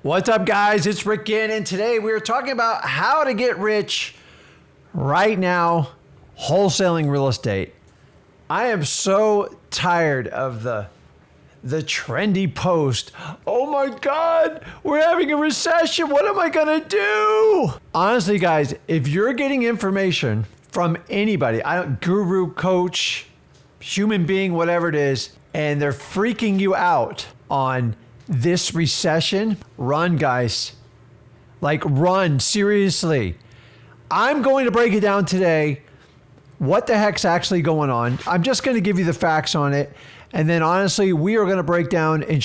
What's up, guys? It's Ricken, and today we're talking about how to get rich right now, wholesaling real estate. I am so tired of the trendy post. Oh my God, we're having a recession. What am I gonna do? Honestly, guys, if you're getting information from anybody, guru, coach, human being, whatever it is, and they're freaking you out on this recession, run, guys. Like, run, seriously. I'm going to break it down today. What the heck's actually going on? I'm just going to give you the facts on it. And then honestly, we are going to break down and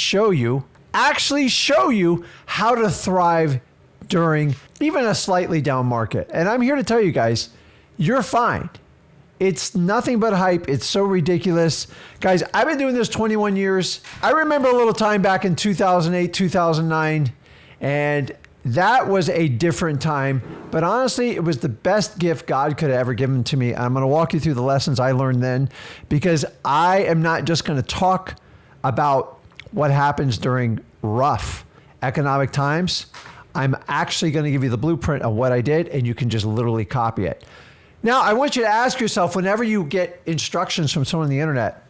actually show you how to thrive during even a slightly down market. And I'm here to tell you guys, you're fine. It's nothing but hype. It's so ridiculous. Guys, I've been doing this 21 years. I remember a little time back in 2008, 2009, and that was a different time. But honestly, it was the best gift God could have ever given to me. I'm going to walk you through the lessons I learned then, because I am not just going to talk about what happens during rough economic times. I'm actually going to give you the blueprint of what I did, and you can just literally copy it. Now, I want you to ask yourself, whenever you get instructions from someone on the internet,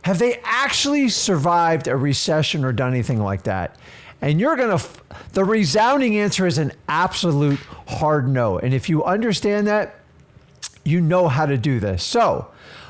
have they actually survived a recession or done anything like that? And the resounding answer is an absolute hard no. And if you understand that, you know how to do this. So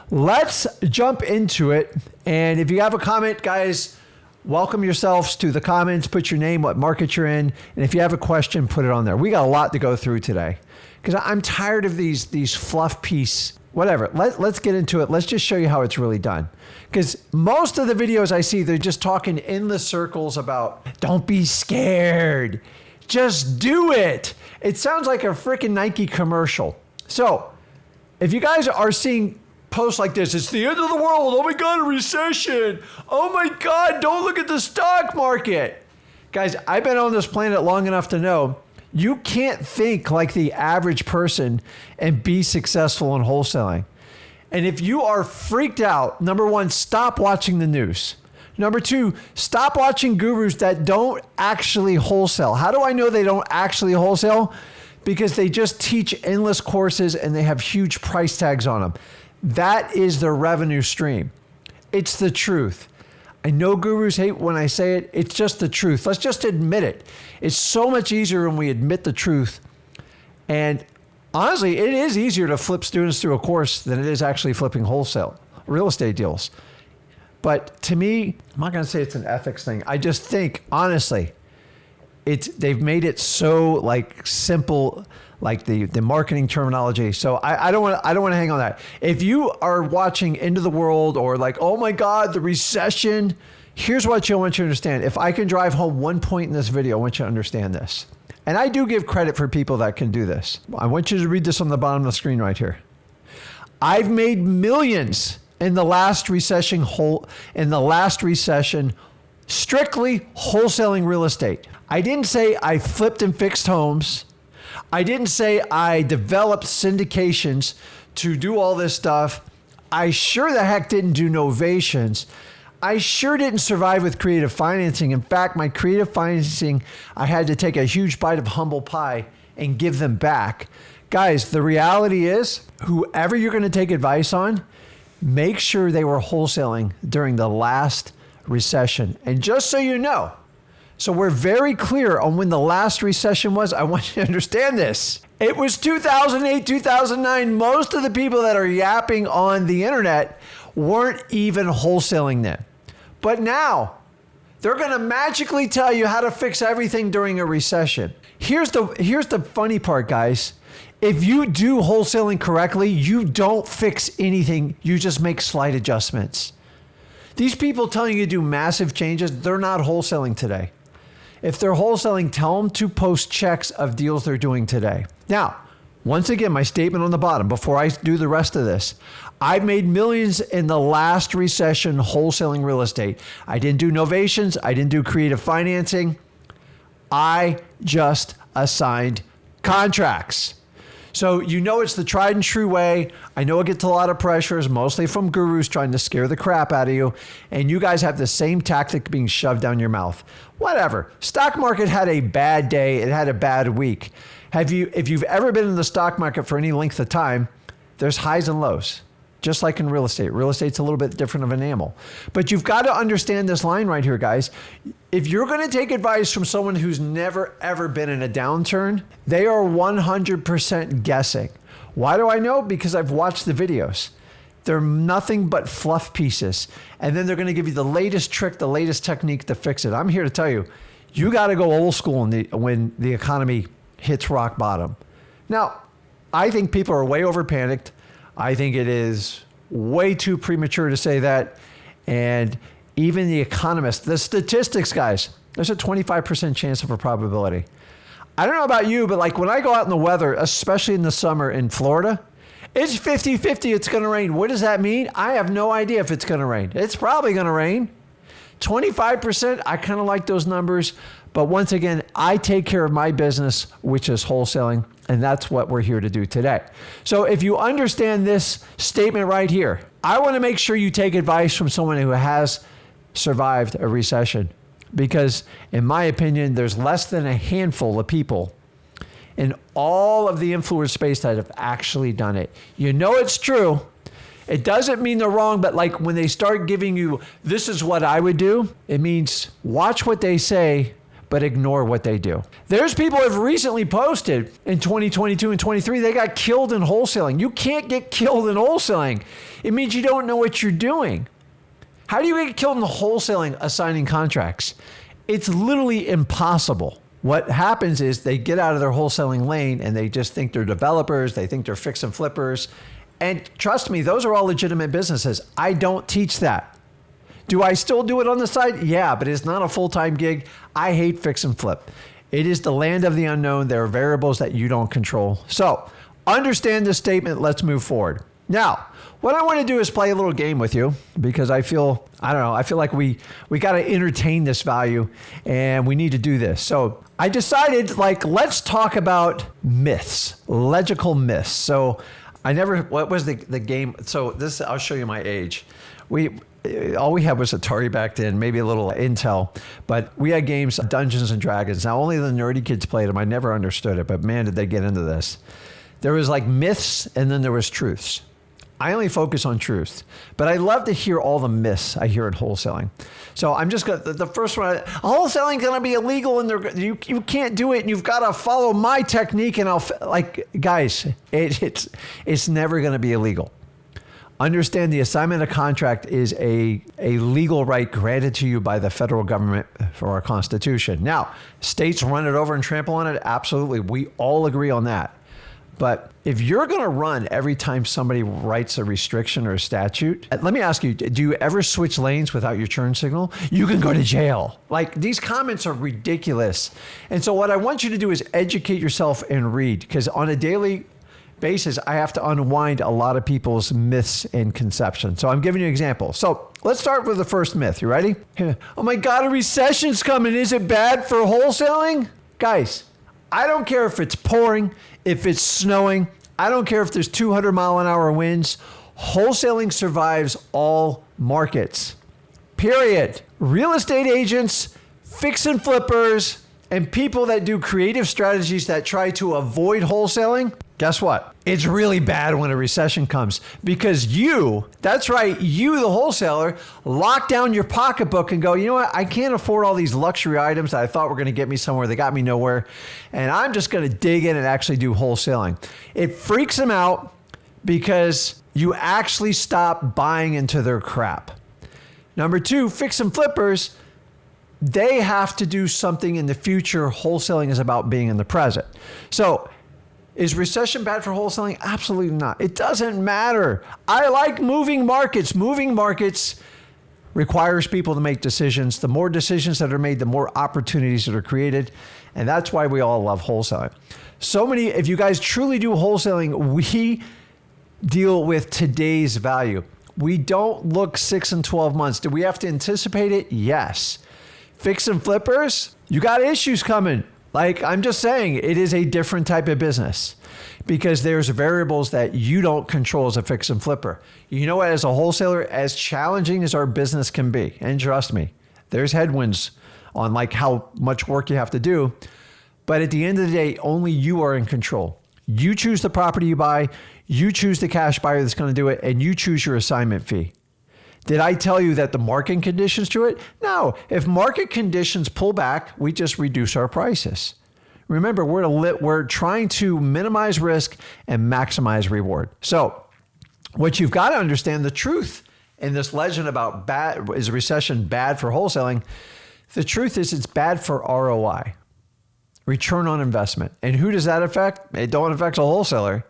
let's jump into it. And if you have a comment, guys, welcome yourselves to the comments. Put your name, what market you're in. And if you have a question, put it on there. We got a lot to go through today, because I'm tired of these fluff piece, whatever. Let's get into it. Let's just show you how it's really done. Because most of the videos I see, they're just talking endless circles about, don't be scared. Just do it. It sounds like a freaking Nike commercial. So if you guys are seeing posts like this, it's the end of the world. Oh my God, a recession. Oh my God, don't look at the stock market. Guys, I've been on this planet long enough to know you can't think like the average person and be successful in wholesaling. And if you are freaked out, number one, stop watching the news. Number two, stop watching gurus that don't actually wholesale. How do I know they don't actually wholesale? Because they just teach endless courses and they have huge price tags on them. That is their revenue stream. It's the truth. I know gurus hate when I say it. It's just the truth. Let's just admit it. It's so much easier when we admit the truth. And honestly, it is easier to flip students through a course than it is actually flipping wholesale real estate deals. But to me, I'm not going to say it's an ethics thing. I just think, honestly, they've made it so like simple, like the marketing terminology. So I don't want to hang on that. If you are watching Into the World or like, oh my God, the recession, here's what I want you to understand. If I can drive home one point in this video, I want you to understand this. And I do give credit for people that can do this. I want you to read this on the bottom of the screen right here. I've made millions in the last recession, strictly wholesaling real estate. I didn't say I flipped and fixed homes. I didn't say I developed syndications to do all this stuff. I sure the heck didn't do novations. I sure didn't survive with creative financing. In fact, my creative financing, I had to take a huge bite of humble pie and give them back. Guys, the reality is, whoever you're going to take advice on, make sure they were wholesaling during the last recession. And just so you know, so we're very clear on when the last recession was. I want you to understand this. It was 2008, 2009. Most of the people that are yapping on the internet weren't even wholesaling then. But now they're going to magically tell you how to fix everything during a recession. Here's the funny part, guys. If you do wholesaling correctly, you don't fix anything. You just make slight adjustments. These people telling you to do massive changes, they're not wholesaling today. If they're wholesaling, tell them to post checks of deals they're doing today. Now, once again, my statement on the bottom, before I do the rest of this, I've made millions in the last recession wholesaling real estate. I didn't do novations. I didn't do creative financing. I just assigned contracts. So you know it's the tried and true way. I know it gets a lot of pressures, mostly from gurus trying to scare the crap out of you. And you guys have the same tactic being shoved down your mouth. Whatever. Stock market had a bad day. It had a bad week. If you've ever been in the stock market for any length of time, there's highs and lows. Just like in real estate. Real estate's a little bit different of an animal. But you've got to understand this line right here, guys. If you're going to take advice from someone who's never, ever been in a downturn, they are 100% guessing. Why do I know? Because I've watched the videos. They're nothing but fluff pieces. And then they're going to give you the latest trick, the latest technique to fix it. I'm here to tell you, you got to go old school when the economy hits rock bottom. Now, I think people are way over panicked. I think it is way too premature to say that. And even the economists, the statistics guys, there's a 25% chance of a probability. I don't know about you, but like when I go out in the weather, especially in the summer in Florida, it's 50-50 it's going to rain. What does that mean? I have no idea if it's going to rain. It's probably going to rain. 25%, I kind of like those numbers. But once again, I take care of my business, which is wholesaling. And that's what we're here to do today. So if you understand this statement right here, I want to make sure you take advice from someone who has survived a recession. Because in my opinion, there's less than a handful of people in all of the influence space that have actually done it. You know it's true. It doesn't mean they're wrong, but like when they start giving you, this is what I would do, it means watch what they say, but ignore what they do. There's people who have recently posted in 2022 and 23, they got killed in wholesaling. You can't get killed in wholesaling. It means you don't know what you're doing. How do you get killed in the wholesaling assigning contracts? It's literally impossible. What happens is they get out of their wholesaling lane and they just think they're developers. They think they're fix and flippers. And trust me, those are all legitimate businesses. I don't teach that. Do I still do it on the side? Yeah, but it's not a full-time gig. I hate fix and flip. It is the land of the unknown. There are variables that you don't control. So understand this statement. Let's move forward. Now, what I want to do is play a little game with you because I feel like we got to entertain this value and we need to do this. So I decided let's talk about myths, logical myths. So what was the game? So this, I'll show you my age. All we had was Atari back then, maybe a little Intel, but we had games, Dungeons and Dragons. Now, only the nerdy kids played them. I never understood it, but man, did they get into this. There was like myths and then there was truths. I only focus on truth, but I love to hear all the myths I hear in wholesaling. So I'm just going to, the first one, wholesaling is going to be illegal and you can't do it and you've got to follow my technique and guys, it's never going to be illegal. Understand the assignment of contract is a legal right granted to you by the federal government for our Constitution. Now, states run it over and trample on it. Absolutely. We all agree on that. But if you're going to run every time somebody writes a restriction or a statute, let me ask you, do you ever switch lanes without your turn signal? You can go to jail. Like, these comments are ridiculous. And so what I want you to do is educate yourself and read, because on a daily basis, I have to unwind a lot of people's myths and conceptions. So I'm giving you an example. So let's start with the first myth. You ready? Oh my God, a recession's coming. Is it bad for wholesaling? Guys, I don't care if it's pouring, if it's snowing. I don't care if there's 200-mile-an-hour winds. Wholesaling survives all markets. Period. Real estate agents, fix and flippers, and people that do creative strategies that try to avoid wholesaling, guess what? It's really bad when a recession comes because that's right, you, the wholesaler, lock down your pocketbook and go, you know what? I can't afford all these luxury items that I thought were going to get me somewhere. They got me nowhere. And I'm just going to dig in and actually do wholesaling. It freaks them out because you actually stop buying into their crap. Number two, fix and flippers, they have to do something in the future. Wholesaling is about being in the present. So is recession bad for wholesaling? Absolutely not. It doesn't matter. I like moving markets. Moving markets requires people to make decisions. The more decisions that are made, the more opportunities that are created. And that's why we all love wholesaling. If you guys truly do wholesaling, we deal with today's value. We don't look 6 and 12 months. Do we have to anticipate it? Yes. Fix and flippers, you got issues coming. Like, I'm just saying, it is a different type of business because there's variables that you don't control as a fix and flipper. You know what, as a wholesaler, as challenging as our business can be, and trust me, there's headwinds on like how much work you have to do. But at the end of the day, only you are in control. You choose the property you buy, you choose the cash buyer that's going to do it, and you choose your assignment fee. Did I tell you that the market conditions to it? No. If market conditions pull back, we just reduce our prices. Remember, we're trying to minimize risk and maximize reward. So what you've got to understand, the truth in this legend about is recession bad for wholesaling? The truth is it's bad for ROI, return on investment. And who does that affect? It don't affect a wholesaler.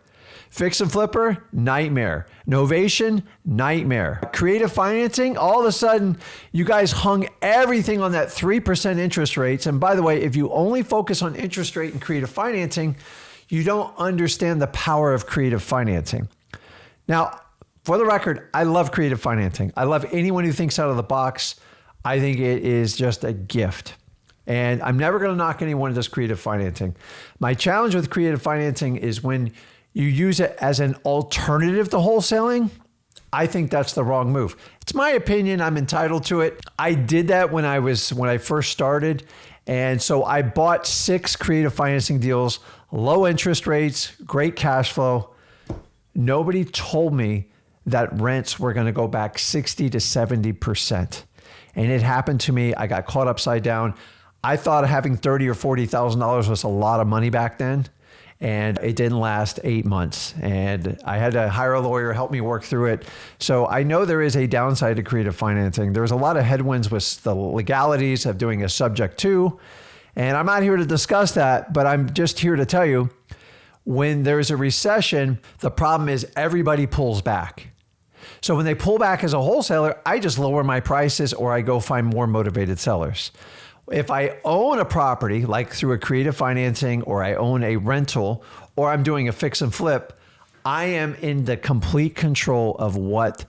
Fix and flipper, nightmare. Novation, nightmare. Creative financing, all of a sudden, you guys hung everything on that 3% interest rates. And by the way, if you only focus on interest rate and creative financing, you don't understand the power of creative financing. Now, for the record, I love creative financing. I love anyone who thinks out of the box. I think it is just a gift. And I'm never going to knock anyone who does creative financing. My challenge with creative financing is when you use it as an alternative to wholesaling, I think that's the wrong move. It's my opinion. I'm entitled to it. I did that when I first started. And so I bought 6 creative financing deals, low interest rates, great cash flow. Nobody told me that rents were going to go back 60 to 70%. And it happened to me. I got caught upside down. I thought having $30,000 or $40,000 was a lot of money back then. And it didn't last 8 months. And I had to hire a lawyer, help me work through it. So I know there is a downside to creative financing. There's a lot of headwinds with the legalities of doing a subject to. And I'm not here to discuss that, but I'm just here to tell you, when there's a recession, the problem is everybody pulls back. So when they pull back as a wholesaler, I just lower my prices or I go find more motivated sellers. If I own a property, like through a creative financing, or I own a rental, or I'm doing a fix and flip, I am in the complete control of what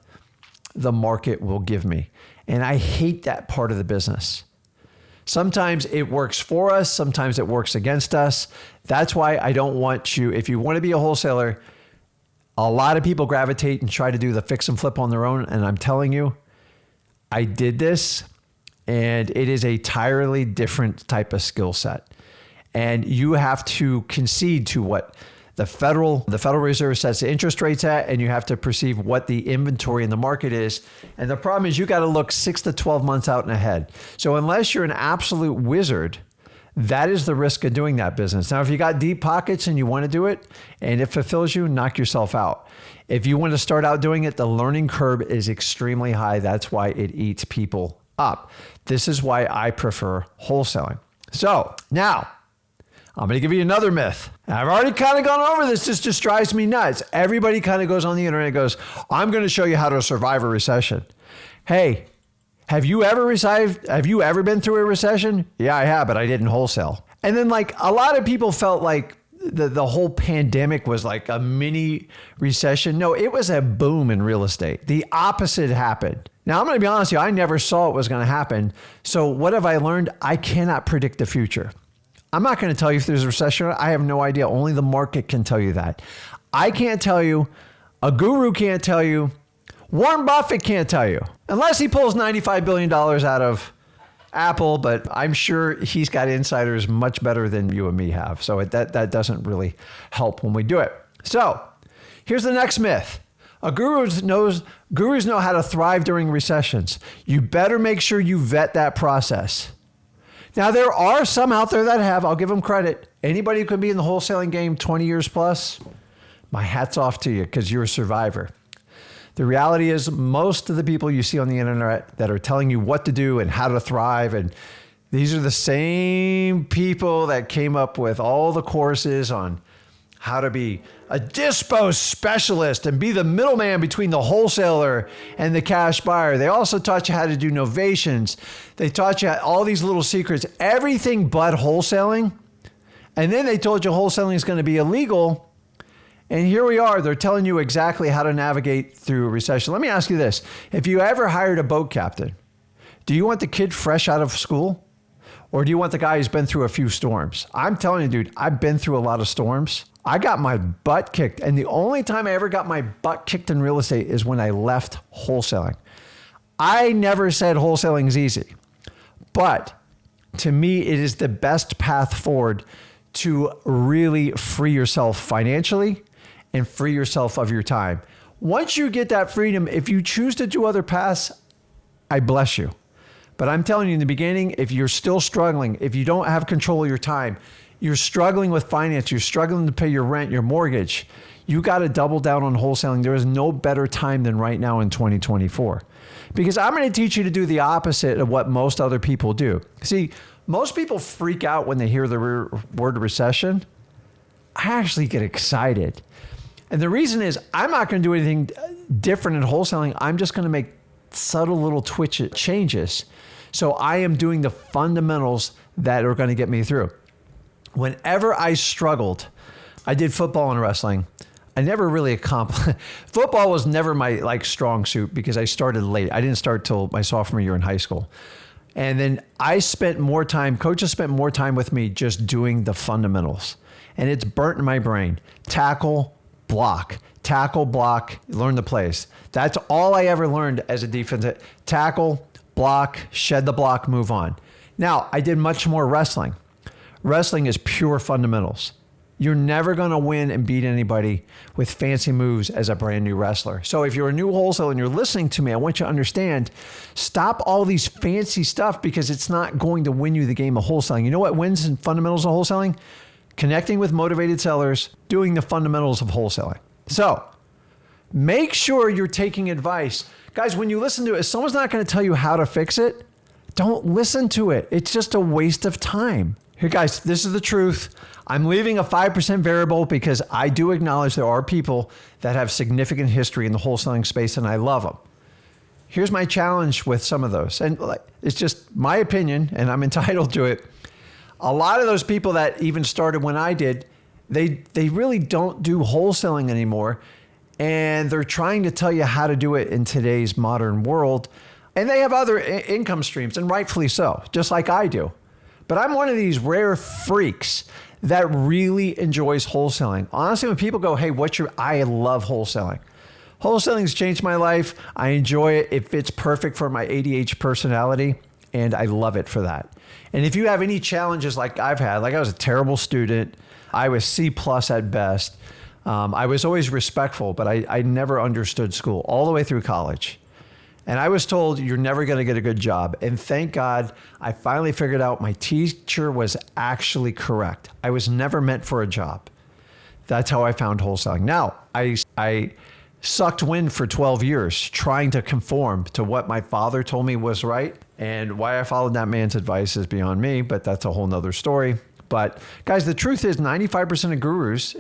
the market will give me. And I hate that part of the business. Sometimes it works for us. Sometimes it works against us. That's why I don't want you, if you want to be a wholesaler, a lot of people gravitate and try to do the fix and flip on their own. And I'm telling you, I did this. And it is a entirely different type of skill set. And you have to concede to what the Federal Reserve sets the interest rates at, and you have to perceive what the inventory in the market is. And the problem is you got to look 6 to 12 months out and ahead. So unless you're an absolute wizard, that is the risk of doing that business. Now, if you got deep pockets and you want to do it and it fulfills you, knock yourself out. If you want to start out doing it, the learning curve is extremely high. That's why it eats people up. This is why I prefer wholesaling. So now I'm going to give you another myth. I've already kind of gone over this. This just drives me nuts. Everybody kind of goes on the internet and goes, I'm going to show you how to survive a recession. Hey, have you ever been through a recession? Yeah, I have, but I didn't wholesale. And then like a lot of people felt like the whole pandemic was like a mini recession. No, it was a boom in real estate. The opposite happened. Now, I'm going to be honest with you, I never saw it was going to happen. So what have I learned? I cannot predict the future. I'm not going to tell you if there's a recession. I have no idea. Only the market can tell you that. I can't tell you. A guru can't tell you. Warren Buffett can't tell you. Unless he pulls $95 billion out of Apple, but I'm sure he's got insiders much better than you and me have. So that doesn't really help when we do it. So here's the next myth. Gurus know how to thrive during recessions. You better make sure you vet that process. Now, there are some out there that have, I'll give them credit. Anybody who could be in the wholesaling game 20 years plus, my hat's off to you because you're a survivor. The reality is most of the people you see on the internet that are telling you what to do and how to thrive, and these are the same people that came up with all the courses on how to be a dispo specialist and be the middleman between the wholesaler and the cash buyer. They also taught you how to do novations. They taught you all these little secrets, everything but wholesaling. And then they told you wholesaling is going to be illegal. And here we are. They're telling you exactly how to navigate through a recession. Let me ask you this. If you ever hired a boat captain, do you want the kid fresh out of school? Or do you want the guy who's been through a few storms? I'm telling you, dude, I've been through a lot of storms. I got my butt kicked. And the only time I ever got my butt kicked in real estate is when I left wholesaling. I never said wholesaling is easy, but to me, it is the best path forward to really free yourself financially and free yourself of your time. Once you get that freedom, if you choose to do other paths, I bless you. But I'm telling you in the beginning, if you're still struggling, if you don't have control of your time, you're struggling with finance, you're struggling to pay your rent, your mortgage, you got to double down on wholesaling. There is no better time than right now in 2024. Because I'm going to teach you to do the opposite of what most other people do. See, most people freak out when they hear the word recession. I actually get excited. And the reason is I'm not going to do anything different in wholesaling. I'm just going to make subtle little changes. So I am doing the fundamentals that are going to get me through. Whenever I struggled, I did football and wrestling. I never really accomplished. Football was never my strong suit because I started late. I didn't start till my sophomore year in high school. And then coaches spent more time with me just doing the fundamentals. And it's burnt in my brain. Tackle, block, learn the plays. That's all I ever learned as a defensive. Tackle, block, shed the block, move on. Now, I did much more wrestling. Wrestling is pure fundamentals. You're never going to win and beat anybody with fancy moves as a brand new wrestler. So if you're a new wholesaler and you're listening to me, I want you to understand, stop all these fancy stuff because it's not going to win you the game of wholesaling. You know what wins in fundamentals of wholesaling? Connecting with motivated sellers, doing the fundamentals of wholesaling. So make sure you're taking advice. Guys, when you listen to it, if someone's not going to tell you how to fix it, don't listen to it. It's just a waste of time. Here, guys, this is the truth. I'm leaving a 5% variable because I do acknowledge there are people that have significant history in the wholesaling space, and I love them. Here's my challenge with some of those. And it's just my opinion, and I'm entitled to it. A lot of those people that even started when I did, they really don't do wholesaling anymore, and they're trying to tell you how to do it in today's modern world. And they have other income streams, and rightfully so, just like I do. But I'm one of these rare freaks that really enjoys wholesaling. Honestly, when people go, hey, I love wholesaling. Wholesaling's changed my life. I enjoy it. It fits perfect for my ADHD personality, and I love it for that. And if you have any challenges like I've had, like I was a terrible student, I was C+ at best. I was always respectful, but I never understood school all the way through college. And I was told, you're never going to get a good job. And thank God, I finally figured out my teacher was actually correct. I was never meant for a job. That's how I found wholesaling. Now, I sucked wind for 12 years trying to conform to what my father told me was right. And why I followed that man's advice is beyond me, but that's a whole nother story. But guys, the truth is 95% of gurus,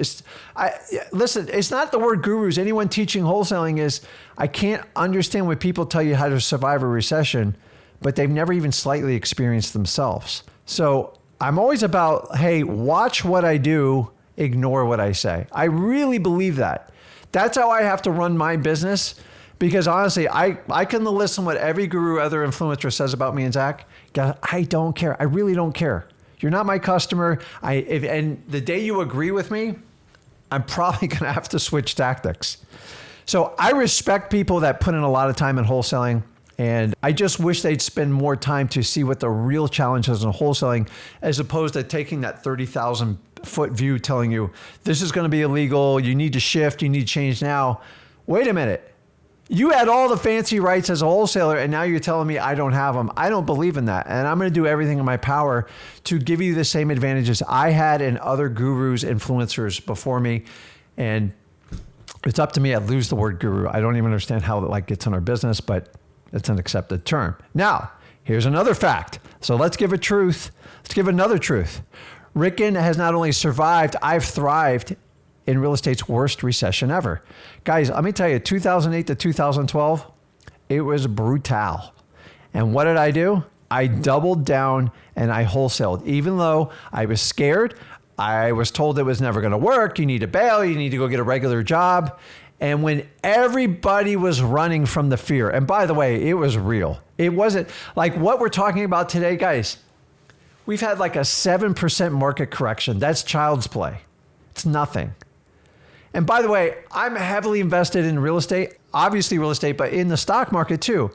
listen, it's not the word gurus. Anyone teaching wholesaling is, I can't understand when people tell you how to survive a recession, but they've never even slightly experienced themselves. So I'm always about, hey, watch what I do, ignore what I say. I really believe that. That's how I have to run my business. Because honestly, I can listen to what every guru, other influencer says about me and Zach. I don't care. I really don't care. You're not my customer. And the day you agree with me, I'm probably going to have to switch tactics. So I respect people that put in a lot of time in wholesaling. And I just wish they'd spend more time to see what the real challenge is in wholesaling, as opposed to taking that 30,000 foot view telling you, this is going to be illegal. You need to shift. You need to change now. Wait a minute. You had all the fancy rights as a wholesaler, and now you're telling me I don't have them. I don't believe in that. And I'm going to do everything in my power to give you the same advantages I had and other gurus, influencers before me. And it's up to me. I lose the word guru. I don't even understand how it gets in our business, but it's an accepted term. Now, here's another fact. So let's give a truth. Let's give another truth. Ricken has not only survived, I've thrived in real estate's worst recession ever. Guys, let me tell you, 2008 to 2012, it was brutal. And what did I do? I doubled down and I wholesaled. Even though I was scared, I was told it was never going to work. You need to bail. You need to go get a regular job. And when everybody was running from the fear, and by the way, it was real. It wasn't like what we're talking about today, guys. We've had like a 7% market correction. That's child's play. It's nothing. And by the way, I'm heavily invested in real estate, obviously real estate, but in the stock market too.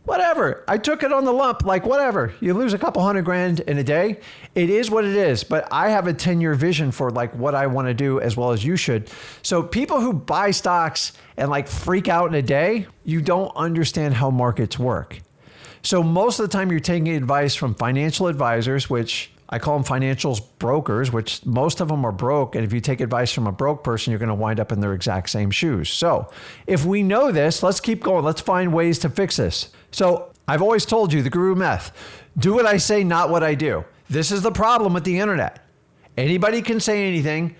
Whatever. I took it on the lump, like whatever. You lose a couple $100,000 in a day. It is what it is. But I have a 10-year vision for like what I want to do as well as you should. So people who buy stocks and like freak out in a day, you don't understand how markets work. So most of the time you're taking advice from financial advisors, which I call them financials brokers, which most of them are broke. And if you take advice from a broke person, you're going to wind up in their exact same shoes. So if we know this, let's keep going. Let's find ways to fix this. So I've always told you the guru meth, do what I say, not what I do. This is the problem with the internet. Anybody can say anything.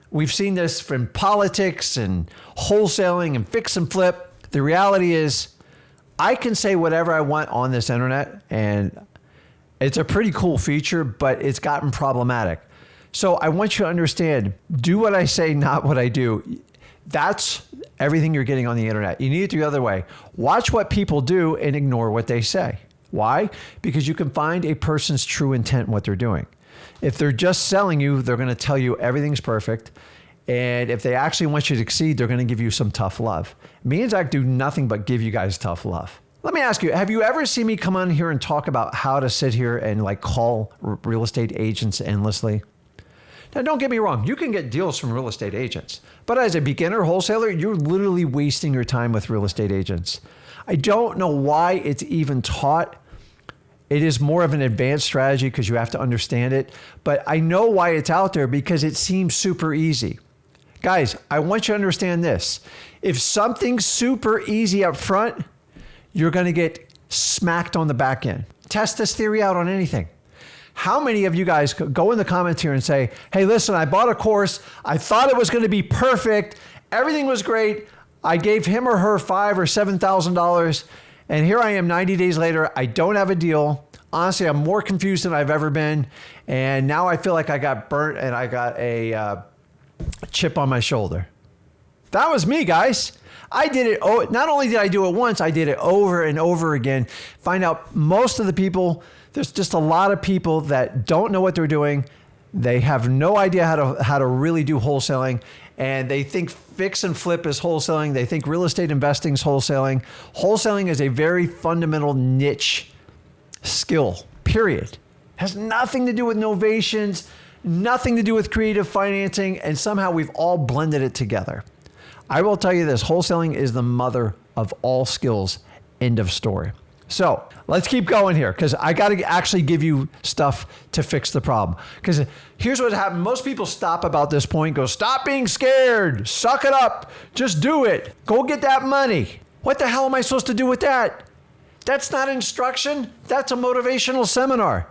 We've seen this from politics and wholesaling and fix and flip. The reality is I can say whatever I want on this internet, and it's a pretty cool feature, but it's gotten problematic. So I want you to understand, do what I say, not what I do. That's everything you're getting on the internet. You need it the other way. Watch what people do and ignore what they say. Why? Because you can find a person's true intent in what they're doing. If they're just selling you, they're going to tell you everything's perfect. And if they actually want you to succeed, they're going to give you some tough love. Me and Zach do nothing but give you guys tough love. Let me ask you, have you ever seen me come on here and talk about how to sit here and like call real estate agents endlessly? Now, don't get me wrong. You can get deals from real estate agents, but as a beginner wholesaler, you're literally wasting your time with real estate agents. I don't know why it's even taught. It is more of an advanced strategy because you have to understand it, but I know why it's out there because it seems super easy. Guys, I want you to understand this. If something's super easy up front, you're going to get smacked on the back end. Test this theory out on anything. How many of you guys go in the comments here and say, hey, listen, I bought a course. I thought it was going to be perfect. Everything was great. I gave him or her $5,000 or $7,000. And here I am 90 days later. I don't have a deal. Honestly, I'm more confused than I've ever been. And now I feel like I got burnt and I got a chip on my shoulder. That was me, guys. I did it. Oh, not only did I do it once, I did it over and over again. Find out most of the people, there's just a lot of people that don't know what they're doing. They have no idea how to really do wholesaling. And they think fix and flip is wholesaling. They think real estate investing is wholesaling. Wholesaling is a very fundamental niche skill, period. Has nothing to do with novations, nothing to do with creative financing. And somehow we've all blended it together. I will tell you this, wholesaling is the mother of all skills, end of story. So let's keep going here because I got to actually give you stuff to fix the problem. Because here's what happened. Most people stop about this point, go, stop being scared, suck it up, just do it, go get that money. What the hell am I supposed to do with that? That's not instruction. That's a motivational seminar.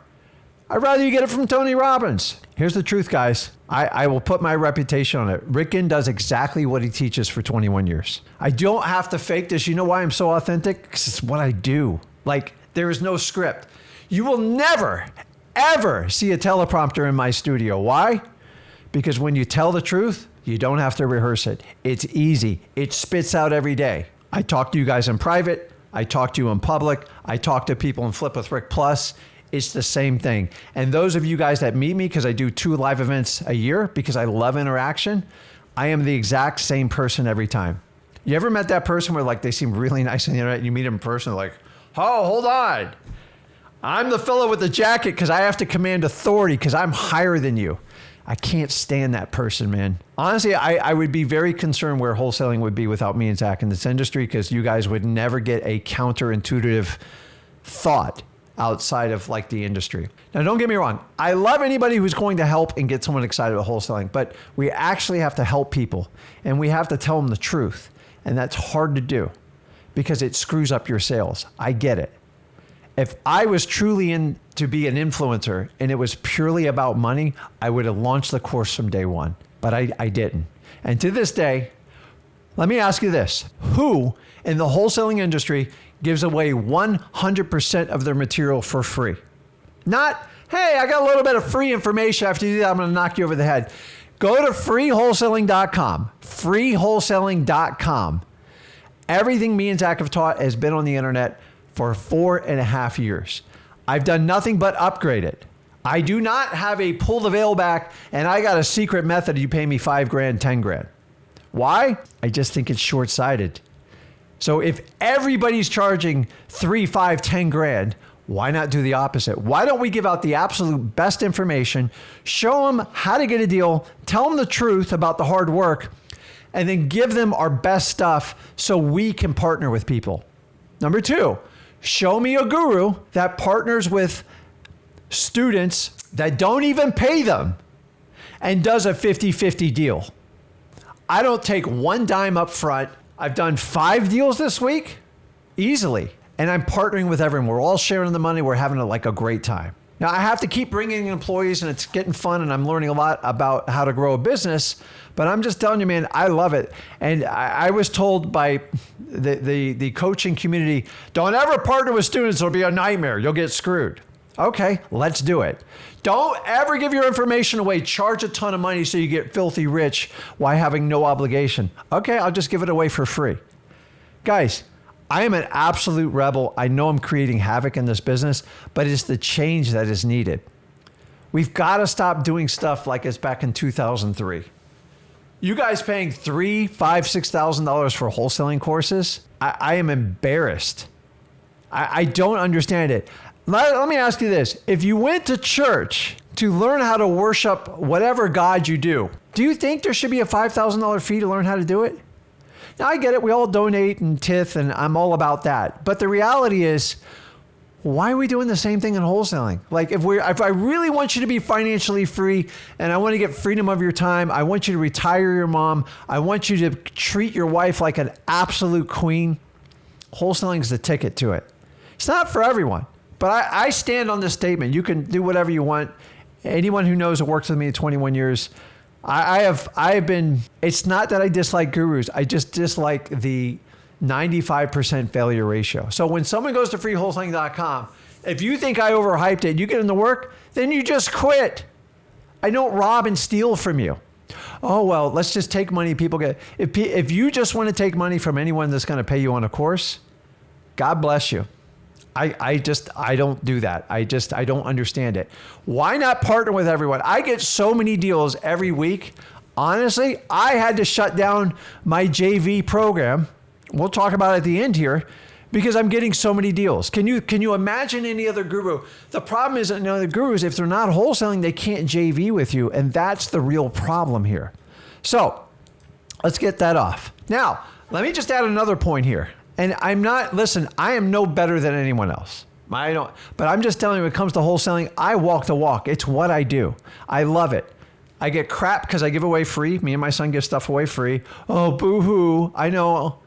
I'd rather you get it from Tony Robbins. Here's the truth, guys. I will put my reputation on it. Ricken does exactly what he teaches for 21 years. I don't have to fake this. You know why I'm so authentic? Because it's what I do. Like, there is no script. You will never, ever see a teleprompter in my studio. Why? Because when you tell the truth, you don't have to rehearse it. It's easy. It spits out every day. I talk to you guys in private. I talk to you in public. I talk to people in Flip with Rick Plus. It's the same thing. And those of you guys that meet me, because I do 2 live events a year, because I love interaction, I am the exact same person every time. You ever met that person where like they seem really nice on the internet and you meet them in person, like, oh, hold on. I'm the fellow with the jacket because I have to command authority because I'm higher than you. I can't stand that person, man. Honestly, I would be very concerned where wholesaling would be without me and Zach in this industry because you guys would never get a counterintuitive thought outside of like the industry. Now, don't get me wrong. I love anybody who's going to help and get someone excited about wholesaling, but we actually have to help people and we have to tell them the truth. And that's hard to do because it screws up your sales. I get it. If I was truly in to be an influencer and it was purely about money, I would have launched the course from day one, but I didn't. And to this day, let me ask you this. Who in the wholesaling industry gives away 100% of their material for free? Not, hey, I got a little bit of free information. After you do that, I'm going to knock you over the head. Go to freewholesaling.com, freewholesaling.com. Everything me and Zach have taught has been on the internet for 4.5 years. I've done nothing but upgrade it. I do not have a pull the veil back and I got a secret method. You pay me $5,000, $10,000. Why? I just think it's short-sighted. So if everybody's charging $3,000, $5,000, $10,000, why not do the opposite? Why don't we give out the absolute best information, show them how to get a deal, tell them the truth about the hard work, and then give them our best stuff so we can partner with people. Number 2, show me a guru that partners with students that don't even pay them and does a 50-50 deal. I don't take one dime up front. I've done 5 deals this week easily, and I'm partnering with everyone. We're all sharing the money. We're having a great time. Now, I have to keep bringing in employees, and it's getting fun, and I'm learning a lot about how to grow a business. But I'm just telling you, man, I love it. And I was told by the coaching community, don't ever partner with students. It'll be a nightmare. You'll get screwed. Okay, let's do it. Don't ever give your information away. Charge a ton of money so you get filthy rich while having no obligation. Okay, I'll just give it away for free. Guys, I am an absolute rebel. I know I'm creating havoc in this business, but it's the change that is needed. We've got to stop doing stuff like it's back in 2003. You guys paying $3,000, $5,000, $6,000 for wholesaling courses? I am embarrassed. I don't understand it. Let me ask you this. If you went to church to learn how to worship whatever God you do you think there should be a $5,000 fee to learn how to do it? Now, I get it. We all donate and tithe, and I'm all about that. But the reality is, why are we doing the same thing in wholesaling? Like, if I really want you to be financially free and I want to get freedom of your time, I want you to retire your mom, I want you to treat your wife like an absolute queen, wholesaling is the ticket to it. It's not for everyone, but I stand on this statement. You can do whatever you want. Anyone who knows or works with me 21 years, I have been, it's not that I dislike gurus. I just dislike the 95% failure ratio. So when someone goes to freewholesaling.com, if you think I overhyped it, you get into work, then you just quit. I don't rob and steal from you. Oh, well, let's just take money people get. If you just want to take money from anyone that's going to pay you on a course, God bless you. I don't do that. I don't understand it. Why not partner with everyone? I get so many deals every week. Honestly, I had to shut down my JV program. We'll talk about it at the end here because I'm getting so many deals. Can you imagine any other guru? The problem is that the gurus, if they're not wholesaling, they can't JV with you. And that's the real problem here. So let's get that off. Now, let me just add another point here. And I am no better than anyone else. But I'm just telling you, when it comes to wholesaling, I walk the walk. It's what I do. I love it. I get crap because I give away free. Me and my son give stuff away free. Oh, boo-hoo. I know.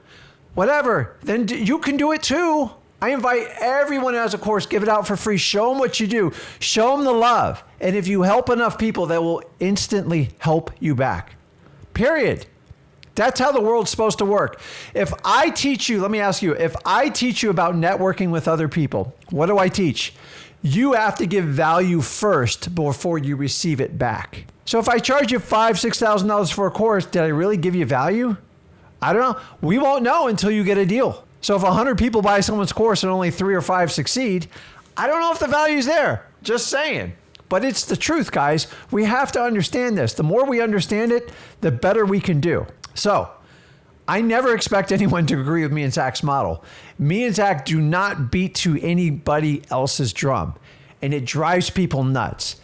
Whatever. Then you can do it too. I invite everyone who has a course, give it out for free. Show them what you do. Show them the love. And if you help enough people, that will instantly help you back. Period. That's how the world's supposed to work. If I teach you, let me ask you, if I teach you about networking with other people, what do I teach? You have to give value first before you receive it back. So if I charge you $5,000, $6,000 for a course, did I really give you value? I don't know. We won't know until you get a deal. So if 100 people buy someone's course and only 3 or 5 succeed, I don't know if the value's there. Just saying. But it's the truth, guys. We have to understand this. The more we understand it, the better we can do. So I never expect anyone to agree with me and Zach's model. Me and Zach do not beat to anybody else's drum, and it drives people nuts.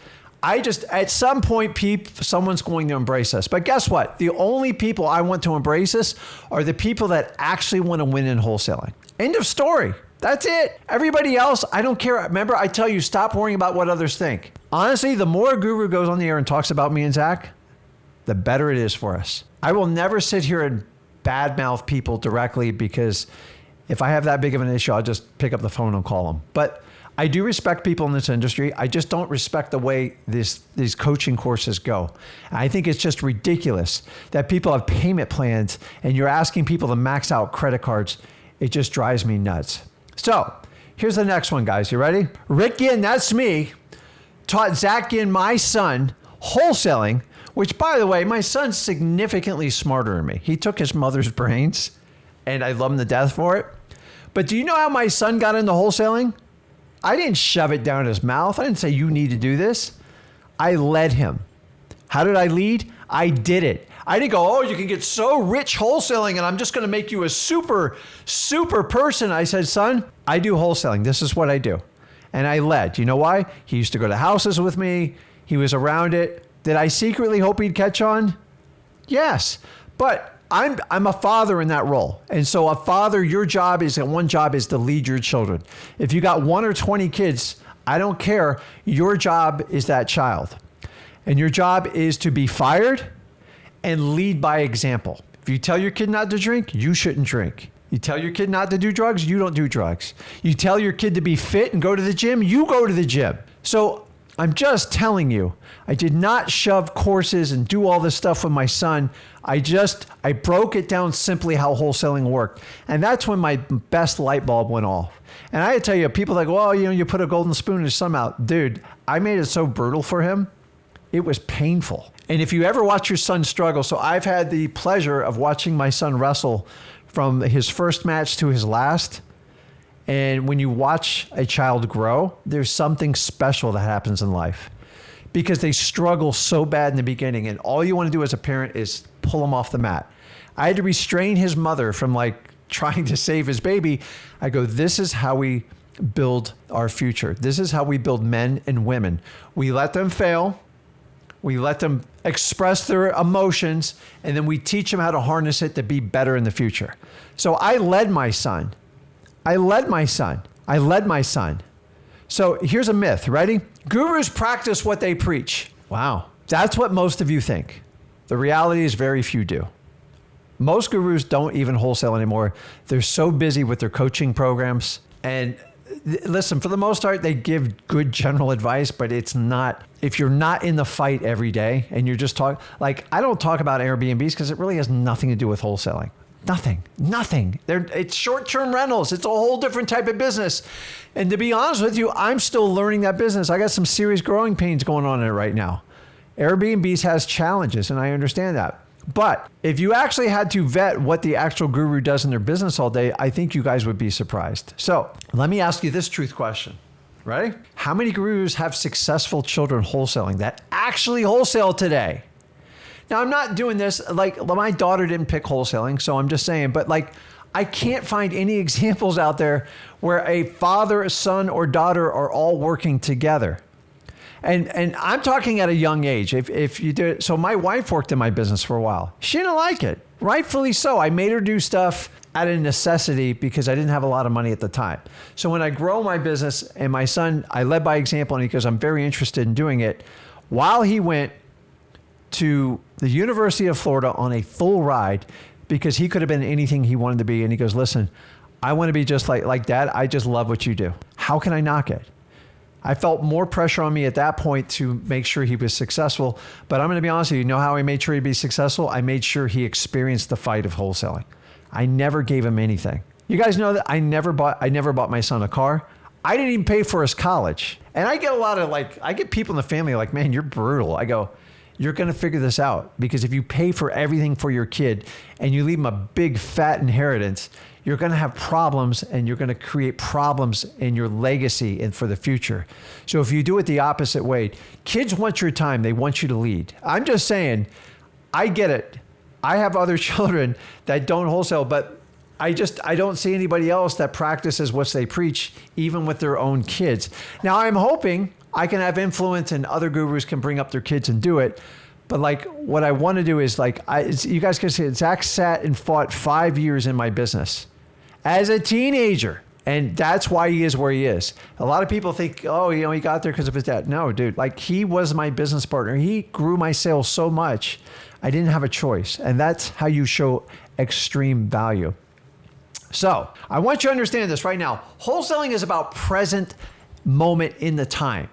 At some point, someone's going to embrace us. But guess what? The only people I want to embrace us are the people that actually want to win in wholesaling. End of story. That's it. Everybody else, I don't care. Remember, I tell you, stop worrying about what others think. Honestly, the more a guru goes on the air and talks about me and Zach, the better it is for us. I will never sit here and badmouth people directly because if I have that big of an issue, I'll just pick up the phone and call them. But I do respect people in this industry. I just don't respect the way these coaching courses go. I think it's just ridiculous that people have payment plans and you're asking people to max out credit cards. It just drives me nuts. So here's the next one, guys. You ready? Rick Ginn, that's me, taught Zach Ginn, my son, wholesaling, which, by the way, my son's significantly smarter than me. He took his mother's brains, and I love him to death for it. But do you know how my son got into wholesaling? I didn't shove it down his mouth. I didn't say, you need to do this. I led him. How did I lead? I did it. I didn't go, oh, you can get so rich wholesaling and I'm just going to make you a super person. I said, son, I do wholesaling. This is what I do. And I led. You know why? He used to go to houses with me. He was around it. Did I secretly hope he'd catch on? Yes. But I'm a father in that role. And so a father, your job is, and one job is to lead your children. If you got 1 or 20 kids, I don't care. Your job is that child. And your job is to be fired and lead by example. If you tell your kid not to drink, you shouldn't drink. You tell your kid not to do drugs, you don't do drugs. You tell your kid to be fit and go to the gym, you go to the gym. So I'm just telling you, I did not shove courses and do all this stuff with my son. I broke it down simply how wholesaling worked. And that's when my best light bulb went off. And I tell you, people are like, well, you put a golden spoon in his son out. Dude, I made it so brutal for him. It was painful. And if you ever watch your son struggle, so I've had the pleasure of watching my son wrestle from his first match to his last. And when you watch a child grow, there's something special that happens in life because they struggle so bad in the beginning. And all you want to do as a parent is pull them off the mat. I had to restrain his mother from trying to save his baby. I go, this is how we build our future. This is how we build men and women. We let them fail. We let them express their emotions, and then we teach them how to harness it to be better in the future. So I led my son. So here's a myth. Ready? Gurus practice what they preach. Wow. That's what most of you think. The reality is very few do. Most gurus don't even wholesale anymore. They're so busy with their coaching programs. And listen, for the most part, they give good general advice, but it's not, if you're not in the fight every day and you're just talking, I don't talk about Airbnbs because it really has nothing to do with wholesaling. Nothing. It's short-term rentals. It's a whole different type of business. And to be honest with you, I'm still learning that business. I got some serious growing pains going on in it right now. Airbnbs has challenges, and I understand that. But if you actually had to vet what the actual guru does in their business all day, I think you guys would be surprised. So let me ask you this truth question. Ready? How many gurus have successful children wholesaling that actually wholesale today? Now, I'm not doing this, my daughter didn't pick wholesaling, so I'm just saying, but I can't find any examples out there where a father, a son, or daughter are all working together. And I'm talking at a young age. If you do it, so my wife worked in my business for a while. She didn't like it, rightfully so. I made her do stuff out of necessity because I didn't have a lot of money at the time. So when I grow my business and my son, I led by example, and because I'm very interested in doing it, while he went to the University of Florida on a full ride because he could have been anything he wanted to be. And he goes, listen, I want to be just like Dad. I just love what you do. How can I knock it? I felt more pressure on me at that point to make sure he was successful. But I'm going to be honest with you, know how I made sure he'd be successful? I made sure he experienced the fight of wholesaling. I never gave him anything. You guys know that I never bought my son a car. I didn't even pay for his college. And I get a lot of I get people in the family like, man, you're brutal. I go, you're going to figure this out because if you pay for everything for your kid and you leave him a big fat inheritance, you're going to have problems and you're going to create problems in your legacy and for the future. So if you do it the opposite way, kids want your time. They want you to lead. I'm just saying, I get it. I have other children that don't wholesale, but I don't see anybody else that practices what they preach, even with their own kids. Now I'm hoping I can have influence and other gurus can bring up their kids and do it. But what I want to do is you guys can see Zach sat and fought 5 years in my business as a teenager. And that's why he is where he is. A lot of people think, oh, he got there because of his dad. No, dude, he was my business partner. He grew my sales so much. I didn't have a choice. And that's how you show extreme value. So I want you to understand this right now. Wholesaling is about present moment in the time.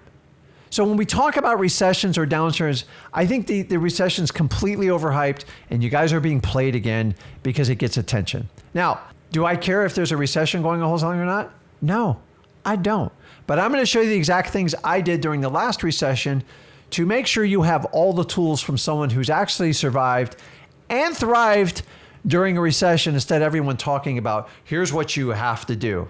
So when we talk about recessions or downturns, I think the recession is completely overhyped and you guys are being played again because it gets attention. Now, do I care if there's a recession going on wholesaling or not? No, I don't. But I'm going to show you the exact things I did during the last recession to make sure you have all the tools from someone who's actually survived and thrived during a recession instead of everyone talking about, here's what you have to do.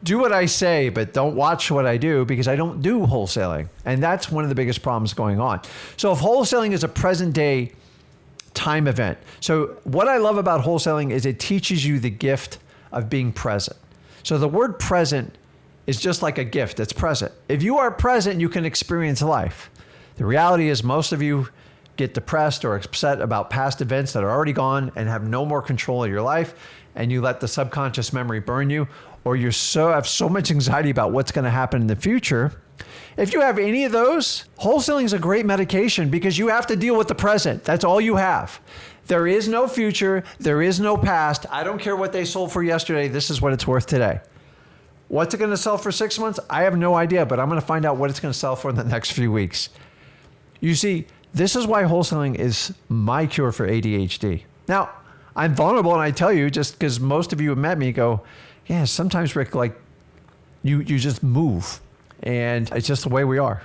do what I say, but don't watch what I do because I don't do wholesaling. And that's one of the biggest problems going on. So if wholesaling is a present day time event. So what I love about wholesaling is it teaches you the gift of being present. So the word present is just like a gift. It's present. If you are present, you can experience life. The reality is most of you get depressed or upset about past events that are already gone and have no more control of your life, and you let the subconscious memory burn you, or you have so much anxiety about what's going to happen in the future. If you have any of those, wholesaling is a great medication because you have to deal with the present. That's all you have. There is no future. There is no past. I don't care what they sold for yesterday. This is what it's worth today. What's it going to sell for 6 months? I have no idea, but I'm going to find out what it's going to sell for in the next few weeks. You see, this is why wholesaling is my cure for ADHD. Now, I'm vulnerable, and I tell you, just because most of you have met me, go, yeah, sometimes, Rick, like, you just move, and it's just the way we are.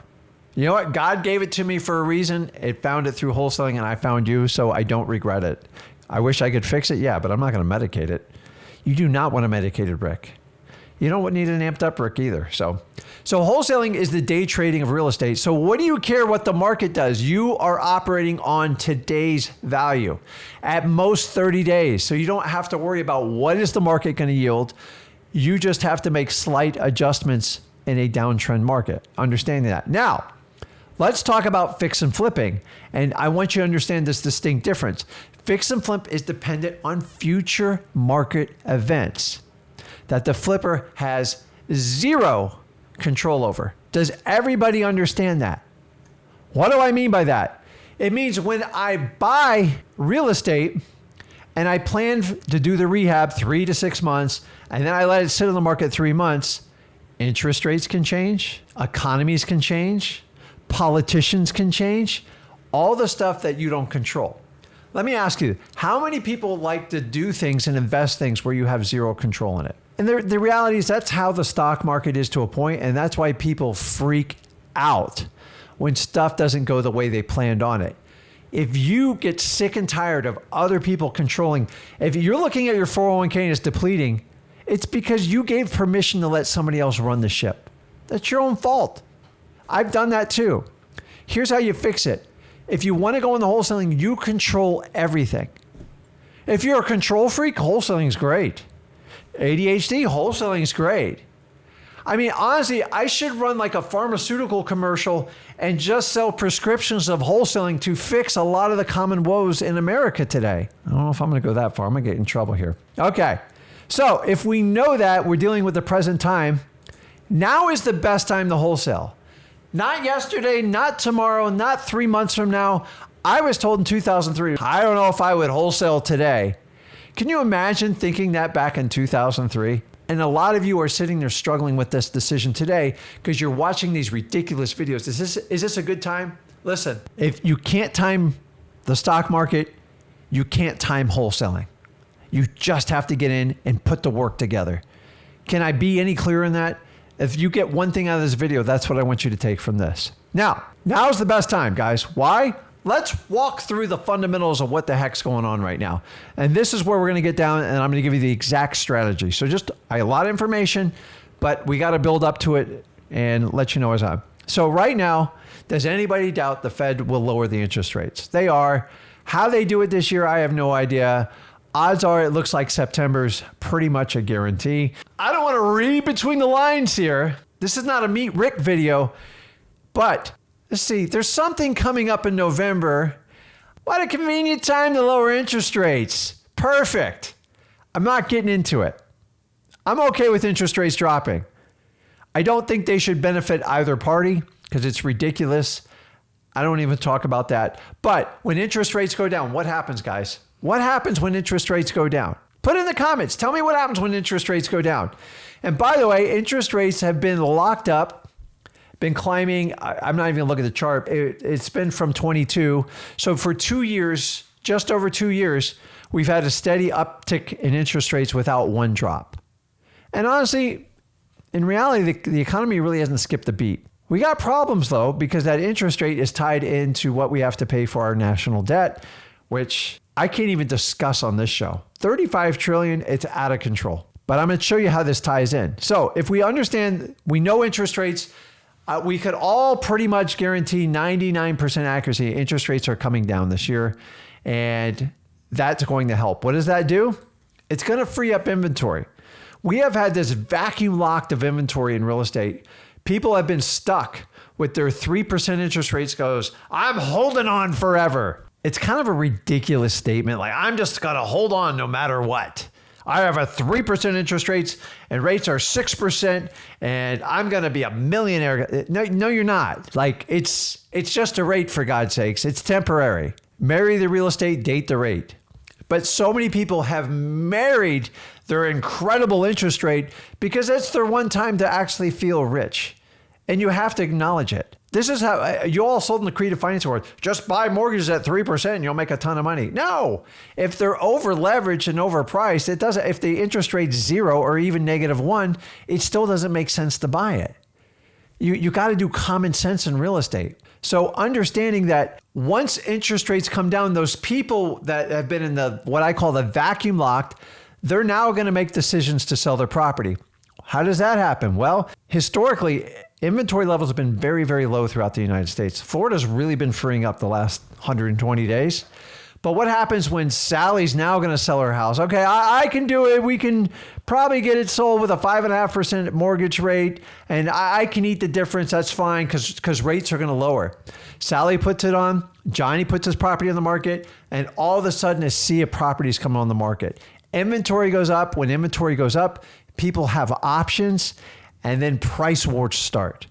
You know what? God gave it to me for a reason. It found it through wholesaling, and I found you, so I don't regret it. I wish I could fix it, yeah, but I'm not going to medicate it. You do not want a medicated Rick. You don't need an amped up Rick either. So wholesaling is the day trading of real estate. So what do you care what the market does? You are operating on today's value, at most 30 days. So you don't have to worry about what is the market going to yield. You just have to make slight adjustments in a downtrend market. Understanding that. Now, let's talk about fix and flipping. And I want you to understand this distinct difference. Fix and flip is dependent on future market events that the flipper has zero control over. Does everybody understand that? What do I mean by that? It means when I buy real estate and I plan to do the rehab 3 to 6 months, and then I let it sit on the market 3 months, interest rates can change, economies can change, politicians can change, all the stuff that you don't control. Let me ask you, how many people like to do things and invest things where you have zero control in it? And the reality is that's how the stock market is to a point, and that's why people freak out when stuff doesn't go the way they planned on it. If you get sick and tired of other people controlling, if you're looking at your 401k and it's depleting, it's because you gave permission to let somebody else run the ship. That's your own fault. I've done that too. Here's how you fix it. If you want to go into wholesaling, you control everything. If you're a control freak, wholesaling is great. ADHD, wholesaling is great. I mean, honestly, I should run like a pharmaceutical commercial and just sell prescriptions of wholesaling to fix a lot of the common woes in America today. I don't know if I'm going to go that far. I'm going to get in trouble here. Okay. So if we know that we're dealing with the present time, now is the best time to wholesale. Not yesterday, not tomorrow, not 3 months from now. I was told in 2003, I don't know if I would wholesale today. Can you imagine thinking that back in 2003? And a lot of you are sitting there struggling with this decision today because you're watching these ridiculous videos. Is this a good time? Listen, if you can't time the stock market, you can't time wholesaling. You just have to get in and put the work together. Can I be any clearer in that? If you get one thing out of this video, that's what I want you to take from this. Now's the best time, guys. Why? Let's walk through the fundamentals of what the heck's going on right now. And this is where we're going to get down, and I'm going to give you the exact strategy. So a lot of information, but we got to build up to it and let you know as I'm. So right now, does anybody doubt the Fed will lower the interest rates? They are. How they do it this year, I have no idea. Odds are it looks like September's pretty much a guarantee. I don't want to read between the lines here. This is not a Meet Rick video, but let's see, there's something coming up in November. What a convenient time to lower interest rates. Perfect. I'm not getting into it. I'm okay with interest rates dropping. I don't think they should benefit either party because it's ridiculous. I don't even talk about that. But when interest rates go down, what happens, guys? What happens when interest rates go down? Put in the comments. Tell me what happens when interest rates go down. And by the way, interest rates have been locked up, been climbing. I'm not even going to look at the chart. It's been from 22. So for 2 years, just over 2 years, we've had a steady uptick in interest rates without one drop. And honestly, in reality, the economy really hasn't skipped a beat. We got problems though, because that interest rate is tied into what we have to pay for our national debt, which I can't even discuss on this show. 35 trillion, it's out of control. but I'm going to show you how this ties in. So if we understand, we know interest rates, we could all pretty much guarantee 99% accuracy. Interest rates are coming down this year, and that's going to help. What does that do? It's going to free up inventory. We have had this vacuum locked of inventory in real estate. People have been stuck with their 3% interest rates goes, I'm holding on forever. It's kind of a ridiculous statement. Like, I'm just going to hold on no matter what. I have a 3% interest rates and rates are 6% and I'm going to be a millionaire. No, you're not. Like, it's just a rate, for God's sakes. It's temporary. Marry the real estate, date the rate. But so many people have married their incredible interest rate because it's their one time to actually feel rich. And you have to acknowledge it. This is how you all sold in the creative finance world. Just buy mortgages at 3% and you'll make a ton of money. No, if they're over leveraged and overpriced, it doesn't. If the interest rate's 0 or even -1, it still doesn't make sense to buy it. You got to do common sense in real estate. So understanding that once interest rates come down, those people that have been in the what I call the vacuum locked, they're now going to make decisions to sell their property. How does that happen? Well, historically, inventory levels have been very, very low throughout the United States. Florida's really been freeing up the last 120 days. But what happens when Sally's now going to sell her house? Okay, I can do it. We can probably get it sold with a 5.5% mortgage rate, and I can eat the difference. That's fine because rates are going to lower. Sally puts it on. Johnny puts his property on the market, and all of a sudden a sea of properties come on the market. Inventory goes up. When inventory goes up, people have options, and then price wars start.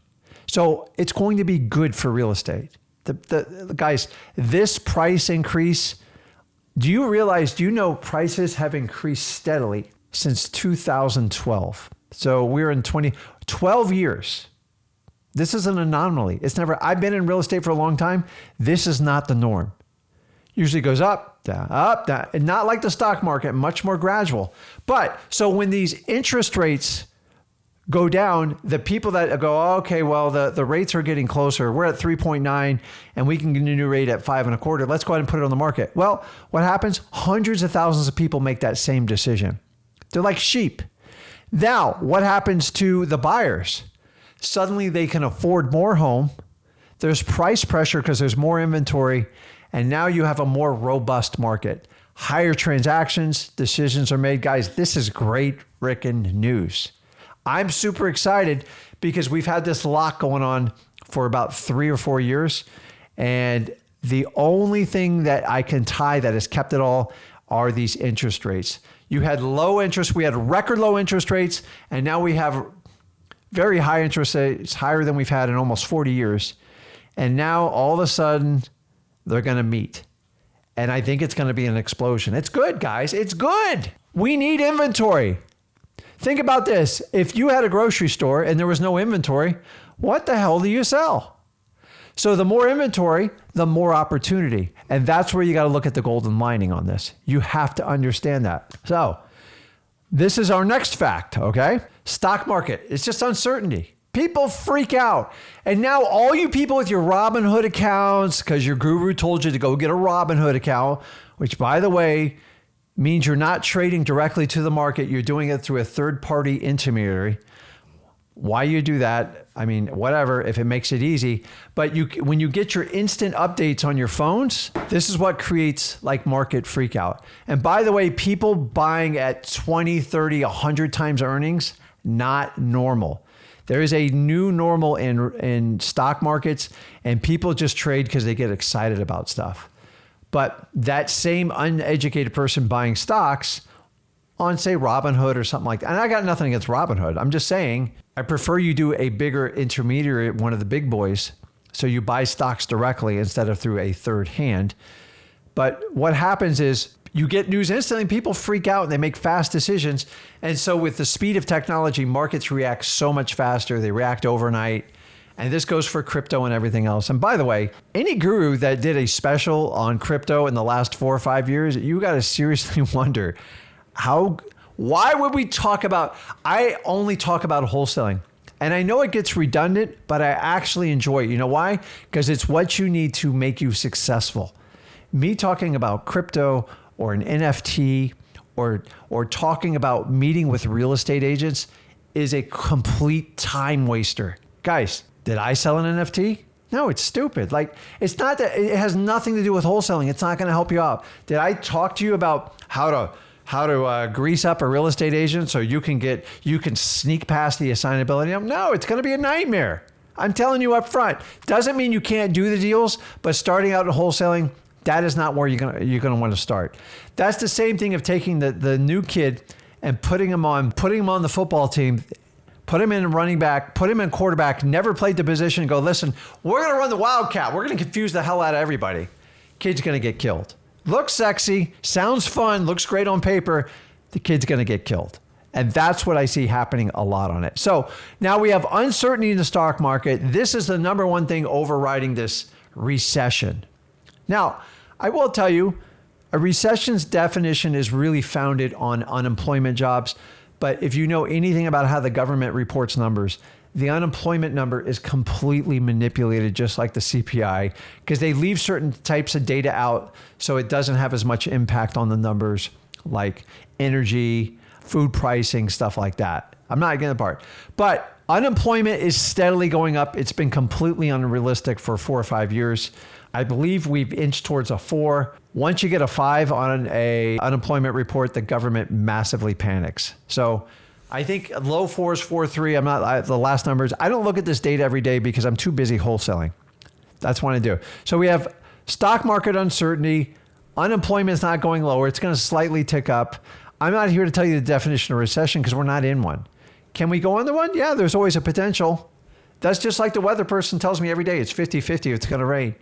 So it's going to be good for real estate. The guys, this price increase, do you know prices have increased steadily since 2012. So we're in 12 years. This is an anomaly. I've been in real estate for a long time. This is not the norm. Usually goes up, down, and not like the stock market, much more gradual. But so when these interest rates go down, the people that go, oh, okay, well, the rates are getting closer. We're at 3.9 and we can get a new rate at 5.25. Let's go ahead and put it on the market. Well, what happens? Hundreds of thousands of people make that same decision. They're like sheep. Now, what happens to the buyers? Suddenly they can afford more home. There's price pressure because there's more inventory. And now you have a more robust market. Higher transactions, decisions are made. Guys, this is great Ricken news. I'm super excited because we've had this lock going on for about 3 or 4 years. And the only thing that I can tie that has kept it all are these interest rates. You had low interest. We had record low interest rates. And now we have very high interest rates, higher than we've had in almost 40 years. And now all of a sudden they're going to meet. And I think it's going to be an explosion. It's good, guys. It's good. We need inventory. Think about this. If you had a grocery store and there was no inventory, what the hell do you sell? So the more inventory, the more opportunity. And that's where you got to look at the golden lining on this. You have to understand that. So this is our next fact, okay? Stock market. It's just uncertainty. People freak out. And now all you people with your Robinhood accounts, because your guru told you to go get a Robinhood account, which by the way, means you're not trading directly to the market. You're doing it through a third-party intermediary. Why you do that? I mean, whatever, if it makes it easy. But when you get your instant updates on your phones, this is what creates like market freakout. And by the way, people buying at 20, 30, 100 times earnings, not normal. There is a new normal in stock markets, and people just trade because they get excited about stuff. But that same uneducated person buying stocks on, say, Robinhood or something like that. And I got nothing against Robinhood. I'm just saying I prefer you do a bigger intermediary, one of the big boys, so you buy stocks directly instead of through a third hand. But what happens is you get news instantly, people freak out and they make fast decisions. And so with the speed of technology, markets react so much faster. They react overnight. And this goes for crypto and everything else. And by the way, any guru that did a special on crypto in the last 4 or 5 years, you got to seriously wonder why would we talk about, I only talk about wholesaling. And I know it gets redundant, but I actually enjoy it. You know why? Because it's what you need to make you successful. Me talking about crypto or an NFT or talking about meeting with real estate agents is a complete time waster. Guys, did I sell an NFT? No, it's stupid. Like, it's not that, it has nothing to do with wholesaling. It's not going to help you out. Did I talk to you about how to grease up a real estate agent so you can sneak past the assignability? No, it's going to be a nightmare. I'm telling you up front. Doesn't mean you can't do the deals, but starting out in wholesaling, that is not where you're gonna want to start. That's the same thing of taking the new kid and putting him on the football team, put him in running back, put him in quarterback, never played the position, and go, listen, we're gonna run the Wildcat. We're gonna confuse the hell out of everybody. Kid's gonna get killed. Looks sexy, sounds fun, looks great on paper. The kid's gonna get killed. And that's what I see happening a lot on it. So now we have uncertainty in the stock market. This is the number one thing overriding this recession. Now, I will tell you, a recession's definition is really founded on unemployment jobs. But if you know anything about how the government reports numbers, the unemployment number is completely manipulated, just like the CPI, because they leave certain types of data out so it doesn't have as much impact on the numbers, like energy, food pricing, stuff like that. I'm not getting the part. But unemployment is steadily going up. It's been completely unrealistic for 4 or 5 years. I believe we've inched towards a 4. Once you get a 5 on a unemployment report, the government massively panics. So I think low 4s, 4.3. The last numbers. I don't look at this data every day because I'm too busy wholesaling. That's what I do. So we have stock market uncertainty. Unemployment is not going lower. It's going to slightly tick up. I'm not here to tell you the definition of recession because we're not in one. Can we go into one? Yeah, there's always a potential. That's just like the weather person tells me every day, it's 50-50, it's going to rain.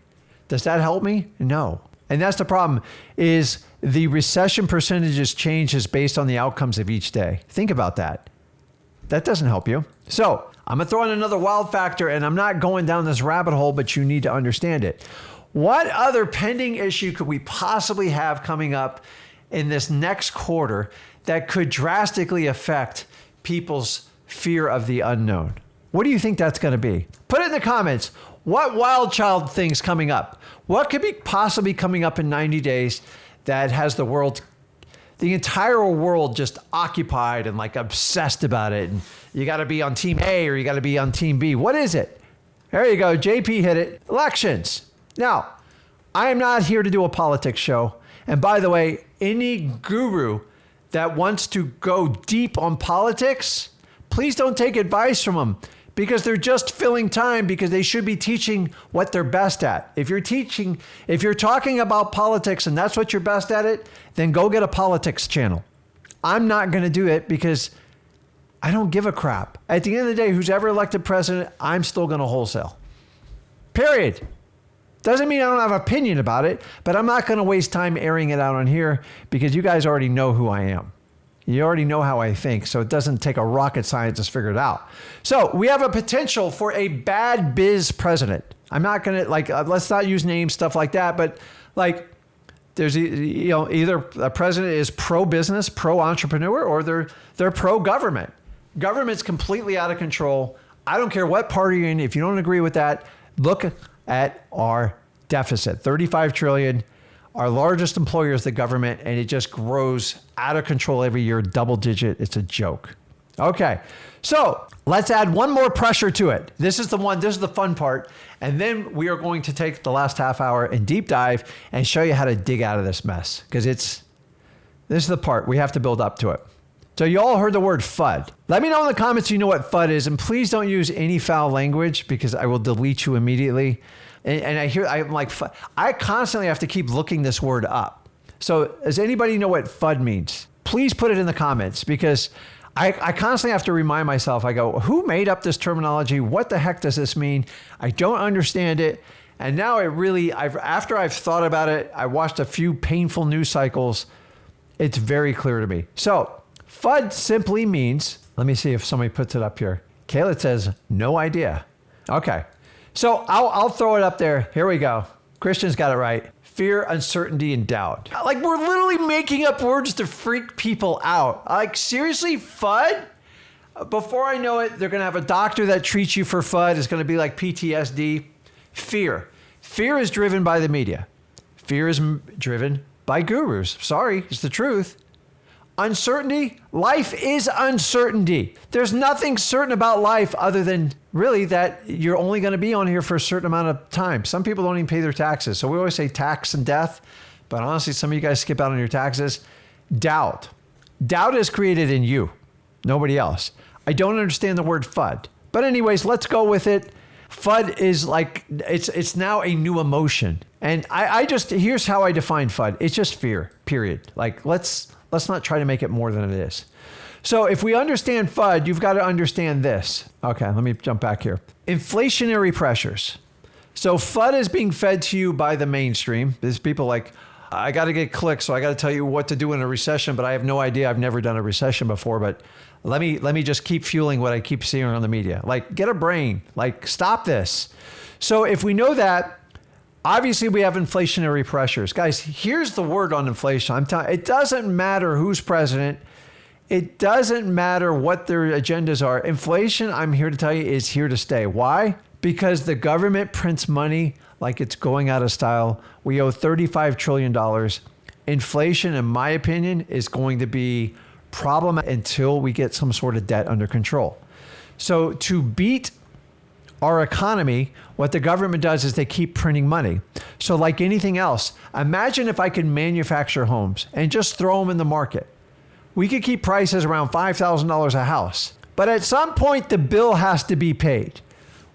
Does that help me? No. And that's the problem, is the recession percentages changes based on the outcomes of each day. Think about that. That doesn't help you. So I'm going to throw in another wild factor, and I'm not going down this rabbit hole, but you need to understand it. What other pending issue could we possibly have coming up in this next quarter that could drastically affect people's fear of the unknown? What do you think that's going to be? Put it in the comments. What wild child things coming up? What could be possibly coming up in 90 days that has the entire world just occupied and like obsessed about it? And you got to be on team A or you got to be on team B. What is it? There you go. JP hit it. Elections. Now, I am not here to do a politics show. And by the way, any guru that wants to go deep on politics, please don't take advice from them because they're just filling time because they should be teaching what they're best at. If you're talking about politics and that's what you're best at it, then go get a politics channel. I'm not going to do it because I don't give a crap. At the end of the day, who's ever elected president, I'm still going to wholesale. Period. Doesn't mean I don't have an opinion about it, but I'm not going to waste time airing it out on here because you guys already know who I am. You already know how I think, so it doesn't take a rocket scientist to figure it out. So we have a potential for a bad biz president. I'm not going to let's not use names, stuff like that, but like there's either a president is pro-business, pro-entrepreneur, or they're pro-government. Government's completely out of control. I don't care what party you're in. If you don't agree with that, look at our deficit, 35 trillion. Our largest employer is the government, and it just grows out of control every year, double digit. It's a joke. Okay, so let's add one more pressure to it. This is the fun part. And then we are going to take the last half hour and deep dive and show you how to dig out of this mess. Because this is the part we have to build up to it. So you all heard the word FUD. Let me know in the comments you know what FUD is, and please don't use any foul language because I will delete you immediately. And I'm like, I constantly have to keep looking this word up. So does anybody know what FUD means? Please put it in the comments because I constantly have to remind myself, I go, who made up this terminology? What the heck does this mean? I don't understand it. And now after I've thought about it, I watched a few painful news cycles. It's very clear to me. So FUD simply means, let me see if somebody puts it up here. Kayla says, no idea. Okay. So I'll throw it up there. Here we go. Christian's got it right. Fear, uncertainty, and doubt. Like we're literally making up words to freak people out. Like seriously, FUD? Before I know it, they're going to have a doctor that treats you for FUD. It's going to be like PTSD. Fear. Fear is driven by the media. Fear is driven by gurus. Sorry, it's the truth. Uncertainty? Life is uncertainty. There's nothing certain about life other than really that you're only going to be on here for a certain amount of time. Some people don't even pay their taxes. So we always say tax and death, but honestly, some of you guys skip out on your taxes. Doubt. Doubt is created in you, nobody else. I don't understand the word FUD. But anyways, let's go with it. FUD is like, it's now a new emotion. And here's how I define FUD. It's just fear, period. Like, let's not try to make it more than it is. So if we understand FUD, you've got to understand this. Okay, let me jump back here. Inflationary pressures. So FUD is being fed to you by the mainstream. There's people like, I got to get clicks, so I got to tell you what to do in a recession, but I have no idea. I've never done a recession before, but let me just keep fueling what I keep seeing on the media. Like, get a brain. Like, stop this. So if we know that, obviously we have inflationary pressures. Guys, here's the word on inflation. I'm telling you, it doesn't matter who's president. It doesn't matter what their agendas are. Inflation, I'm here to tell you, is here to stay. Why? Because the government prints money like it's going out of style. We owe $35 trillion. Inflation, in my opinion, is going to be problematic until we get some sort of debt under control. So to beat our economy, what the government does is they keep printing money. So like anything else, imagine if I could manufacture homes and just throw them in the market. We could keep prices around $5,000 a house. But at some point, the bill has to be paid.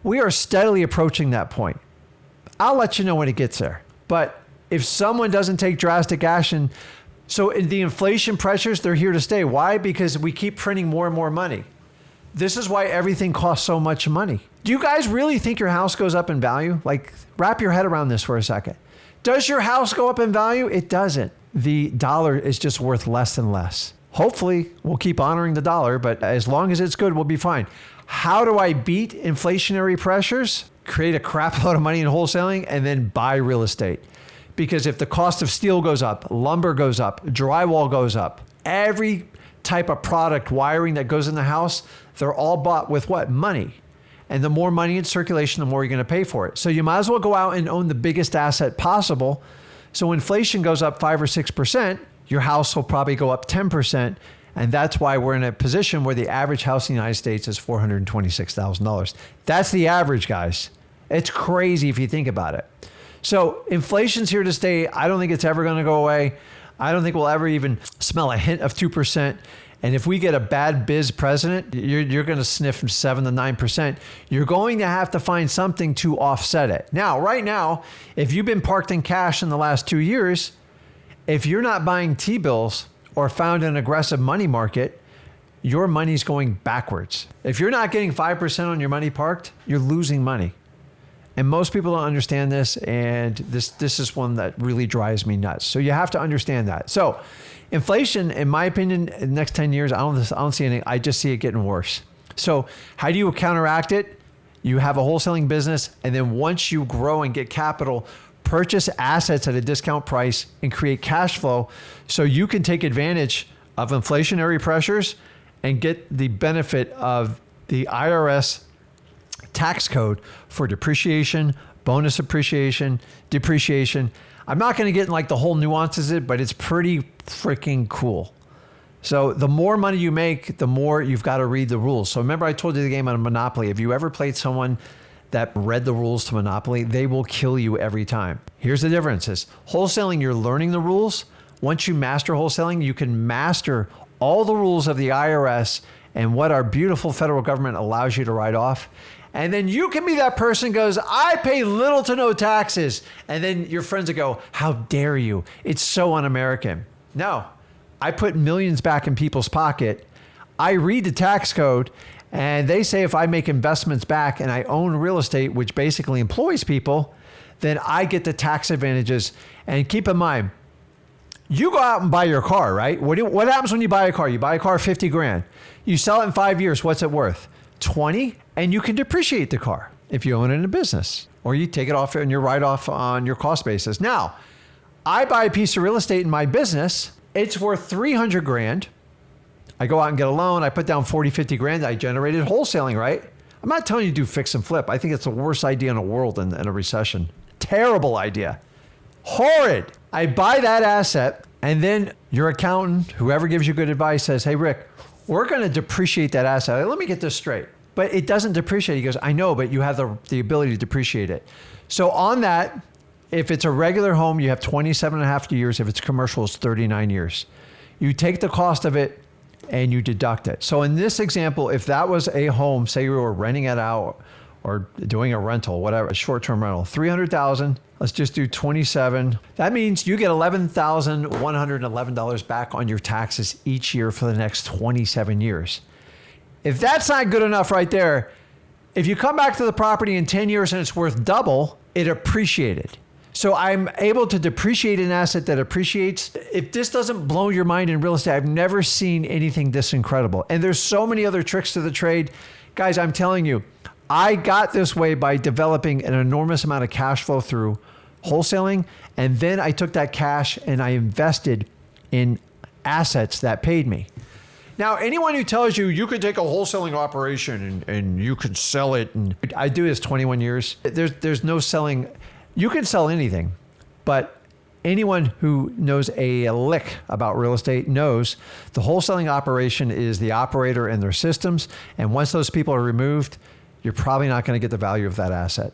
We are steadily approaching that point. I'll let you know when it gets there. But if someone doesn't take drastic action, so in the inflation pressures, they're here to stay. Why? Because we keep printing more and more money. This is why everything costs so much money. Do you guys really think your house goes up in value? Like, wrap your head around this for a second. Does your house go up in value? It doesn't. The dollar is just worth less and less. Hopefully, we'll keep honoring the dollar, but as long as it's good, we'll be fine. How do I beat inflationary pressures? Create a crap load of money in wholesaling and then buy real estate. Because if the cost of steel goes up, lumber goes up, drywall goes up, every type of product, wiring that goes in the house, they're all bought with what? Money. And the more money in circulation, the more you're going to pay for it. So you might as well go out and own the biggest asset possible. So inflation goes up 5 or 6%, your house will probably go up 10%. And that's why we're in a position where the average house in the United States is $426,000. That's the average, guys. It's crazy if you think about it. So inflation's here to stay. I don't think it's ever going to go away. I don't think we'll ever even smell a hint of 2%. And if we get a bad biz president, you're going to sniff from 7 to 9%. You're going to have to find something to offset it. Now, right now, if you've been parked in cash in the last 2 years, if you're not buying T-bills or found an aggressive money market, your money's going backwards. If you're not getting 5% on your money parked, you're losing money. And most people don't understand this, and this is one that really drives me nuts. So you have to understand that. So inflation, in my opinion, in the next 10 years, I don't see anything. I just see it getting worse. So how do you counteract it? You have a wholesaling business, and then once you grow and get capital, purchase assets at a discount price and create cash flow so you can take advantage of inflationary pressures and get the benefit of the IRS tax code for depreciation, bonus appreciation, depreciation. I'm not going to get in like the whole nuances of it, but it's pretty freaking cool. So the more money you make, the more you've got to read the rules. So remember I told you the game on Monopoly. If you ever played someone that read the rules to Monopoly, they will kill you every time. Here's the differences. Wholesaling, you're learning the rules. Once you master wholesaling, you can master all the rules of the IRS and what our beautiful federal government allows you to write off. And then you can be that person who goes, I pay little to no taxes. And then your friends will go, how dare you? It's so un-American. No, I put millions back in people's pocket. I read the tax code, and they say if I make investments back and I own real estate, which basically employs people, then I get the tax advantages. And keep in mind, you go out and buy your car, right? What happens when you buy a car? You buy a car 50 grand. You sell it in 5 years. What's it worth? 20, and you can depreciate the car if you own it in a business, or you take it off and you write off on your cost basis. Now, I buy a piece of real estate in my business. It's worth 300 grand. I go out and get a loan. I put down 40, 50 grand. I generated wholesaling, right? I'm not telling you to do fix and flip. I think it's the worst idea in the world in a recession. Terrible idea. Horrid. I buy that asset, and then Your accountant, whoever gives you good advice, says, hey, Rick, we're going to depreciate that asset. Let me get this straight. But it doesn't depreciate. He goes, I know, but you have the ability to depreciate it. So on that, if it's a regular home, you have 27 and a half years. If it's commercial, it's 39 years. You take the cost of it and you deduct it. So in this example, if that was a home, say you were renting it out or doing a rental, whatever, a short-term rental, $300,000, let's just do 27. That means you get $11,111 back on your taxes each year for the next 27 years. If that's not good enough right there, if you come back to the property in 10 years and it's worth double, it appreciated. So I'm able to depreciate an asset that appreciates. If this doesn't blow your mind in real estate, I've never seen anything this incredible. And there's so many other tricks to the trade. Guys, I'm telling you, I got this way by developing an enormous amount of cash flow through wholesaling. And then I took that cash and I invested in assets that paid me. Now, anyone who tells you you could take a wholesaling operation and you could sell it, and I do this 21 years. There's no selling. You can sell anything, but anyone who knows a lick about real estate knows the wholesaling operation is the operator and their systems. And once those people are removed, you're probably not going to get the value of that asset.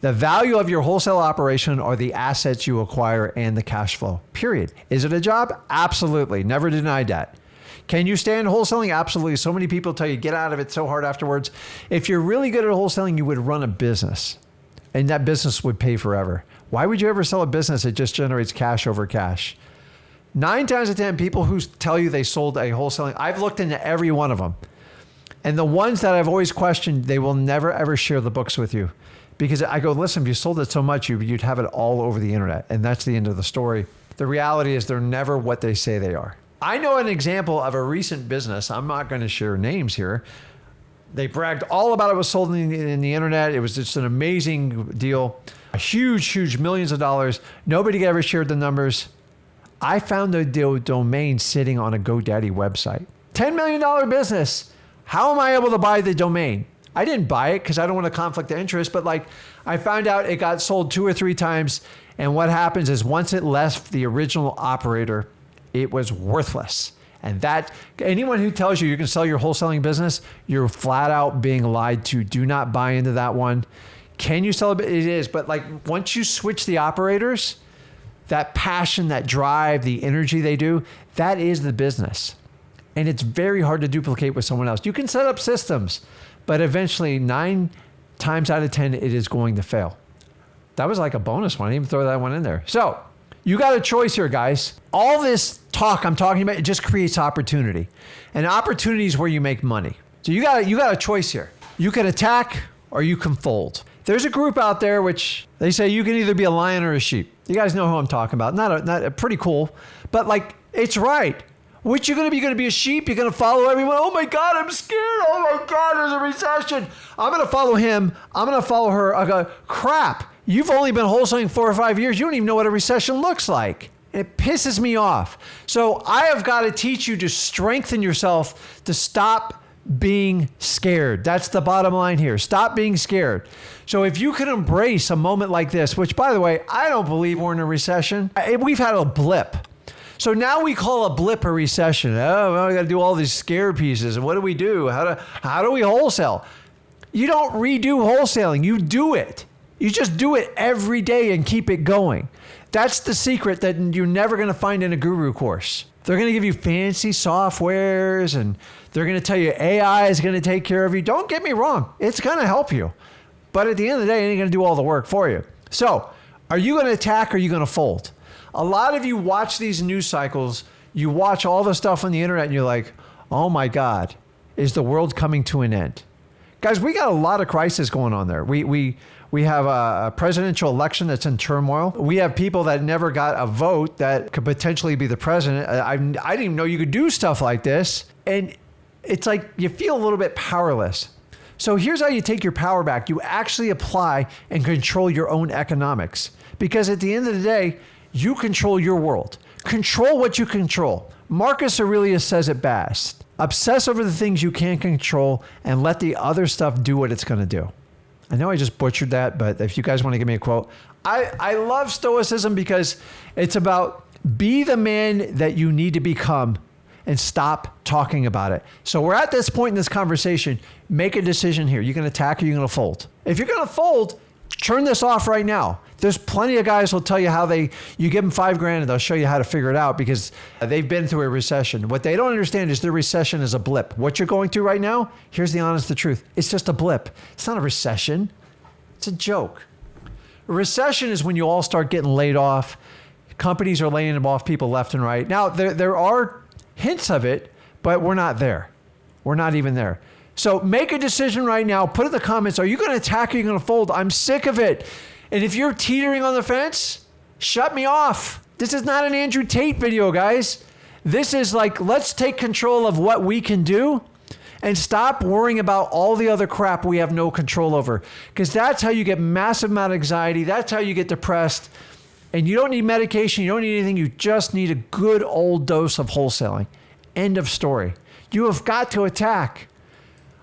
The value of your wholesale operation are the assets you acquire and the cash flow, period. Is it a job? Absolutely. Never denied that. Can you stay in wholesaling? Absolutely. So many people tell you get out of it so hard afterwards. If you're really good at wholesaling, you would run a business and that business would pay forever. Why would you ever sell a business that just generates cash over cash? 9 times out of 10 people who tell you they sold a wholesaling, I've looked into every one of them. And the ones that I've always questioned, they will never ever share the books with you. Because I go, listen, if you sold it so much, you'd have it all over the internet. And that's the end of the story. The reality is they're never what they say they are. I know an example of a recent business. I'm not going to share names here. They bragged all about it was sold in the internet. It was just an amazing deal. A huge millions of dollars. Nobody ever shared the numbers. I found the domain sitting on a GoDaddy website. $10 million business. How am I able to buy the domain? I didn't buy it because I don't want a conflict of interest, but like I found out it got sold 2 or 3 times. And what happens is once it left the original operator, it was worthless. And that anyone who tells you you can sell your wholesaling business, you're flat out being lied to. Do not buy into that one. Can you sell it? It is. But like once you switch the operators, that passion, that drive, the energy they do, that is the business. And it's very hard to duplicate with someone else. You can set up systems, but eventually 9 times out of 10, it is going to fail. That was like a bonus one. I didn't even throw that one in there. So you got a choice here, guys. All this talk I'm talking about, it just creates opportunity. And opportunity is where you make money. So you got a choice here. You can attack or you can fold. There's a group out there which they say you can either be a lion or a sheep. You guys know who I'm talking about. Not pretty cool, but like it's right. Which you're going to be? Going to be a sheep? You're going to follow everyone? Oh my God, I'm scared. Oh my God, there's a recession. I'm going to follow him. I'm going to follow her. I go, crap. You've only been wholesaling 4 or 5 years. You don't even know what a recession looks like. It pisses me off. So I have got to teach you to strengthen yourself to stop being scared. That's the bottom line here. Stop being scared. So if you can embrace a moment like this, which by the way, I don't believe we're in a recession. We've had a blip. So now we call a blip a recession. Oh, well, we got to do all these scare pieces. And what do we do? How do we wholesale? You don't redo wholesaling. You do it. You just do it every day and keep it going. That's the secret that you're never going to find in a guru course. They're going to give you fancy softwares and they're going to tell you AI is going to take care of you. Don't get me wrong. It's going to help you. But at the end of the day, it ain't going to do all the work for you. So are you going to attack or are you going to fold? A lot of you watch these news cycles. You watch all the stuff on the internet and you're like, oh my God, is the world coming to an end? Guys, we got a lot of crisis going on there. We have a presidential election that's in turmoil. We have people that never got a vote that could potentially be the president. I didn't even know you could do stuff like this. And it's like you feel a little bit powerless. So here's how you take your power back. You actually apply and control your own economics. Because at the end of the day, you control your world. Control what you control. Marcus Aurelius says it best. Obsess over the things you can't control and let the other stuff do what it's going to do. I know I just butchered that, but if you guys want to give me a quote, I love Stoicism because it's about Be the man that you need to become and stop talking about it. So we're at this point in this conversation. Make a decision here. You're going to attack or you're going to fold. If you're going to fold, turn this off right now. There's plenty of guys who'll tell you how you give them $5,000 and they'll show you how to figure it out because they've been through a recession. What they don't understand is the recession is a blip. What you're going through right now, here's the honest truth. It's just a blip. It's not a recession. It's a joke. A recession is when you all start getting laid off. Companies are laying off people left and right. Now, there are hints of it, but we're not there. We're not even there. So make a decision right now. Put in the comments, are you going to attack or are you going to fold? I'm sick of it. And if you're teetering on the fence, shut me off. This is not an Andrew Tate video, guys. This is like, let's take control of what we can do and stop worrying about all the other crap we have no control over. Because that's how you get massive amount of anxiety. That's how you get depressed. And you don't need medication. You don't need anything. You just need a good old dose of wholesaling. End of story. You have got to attack.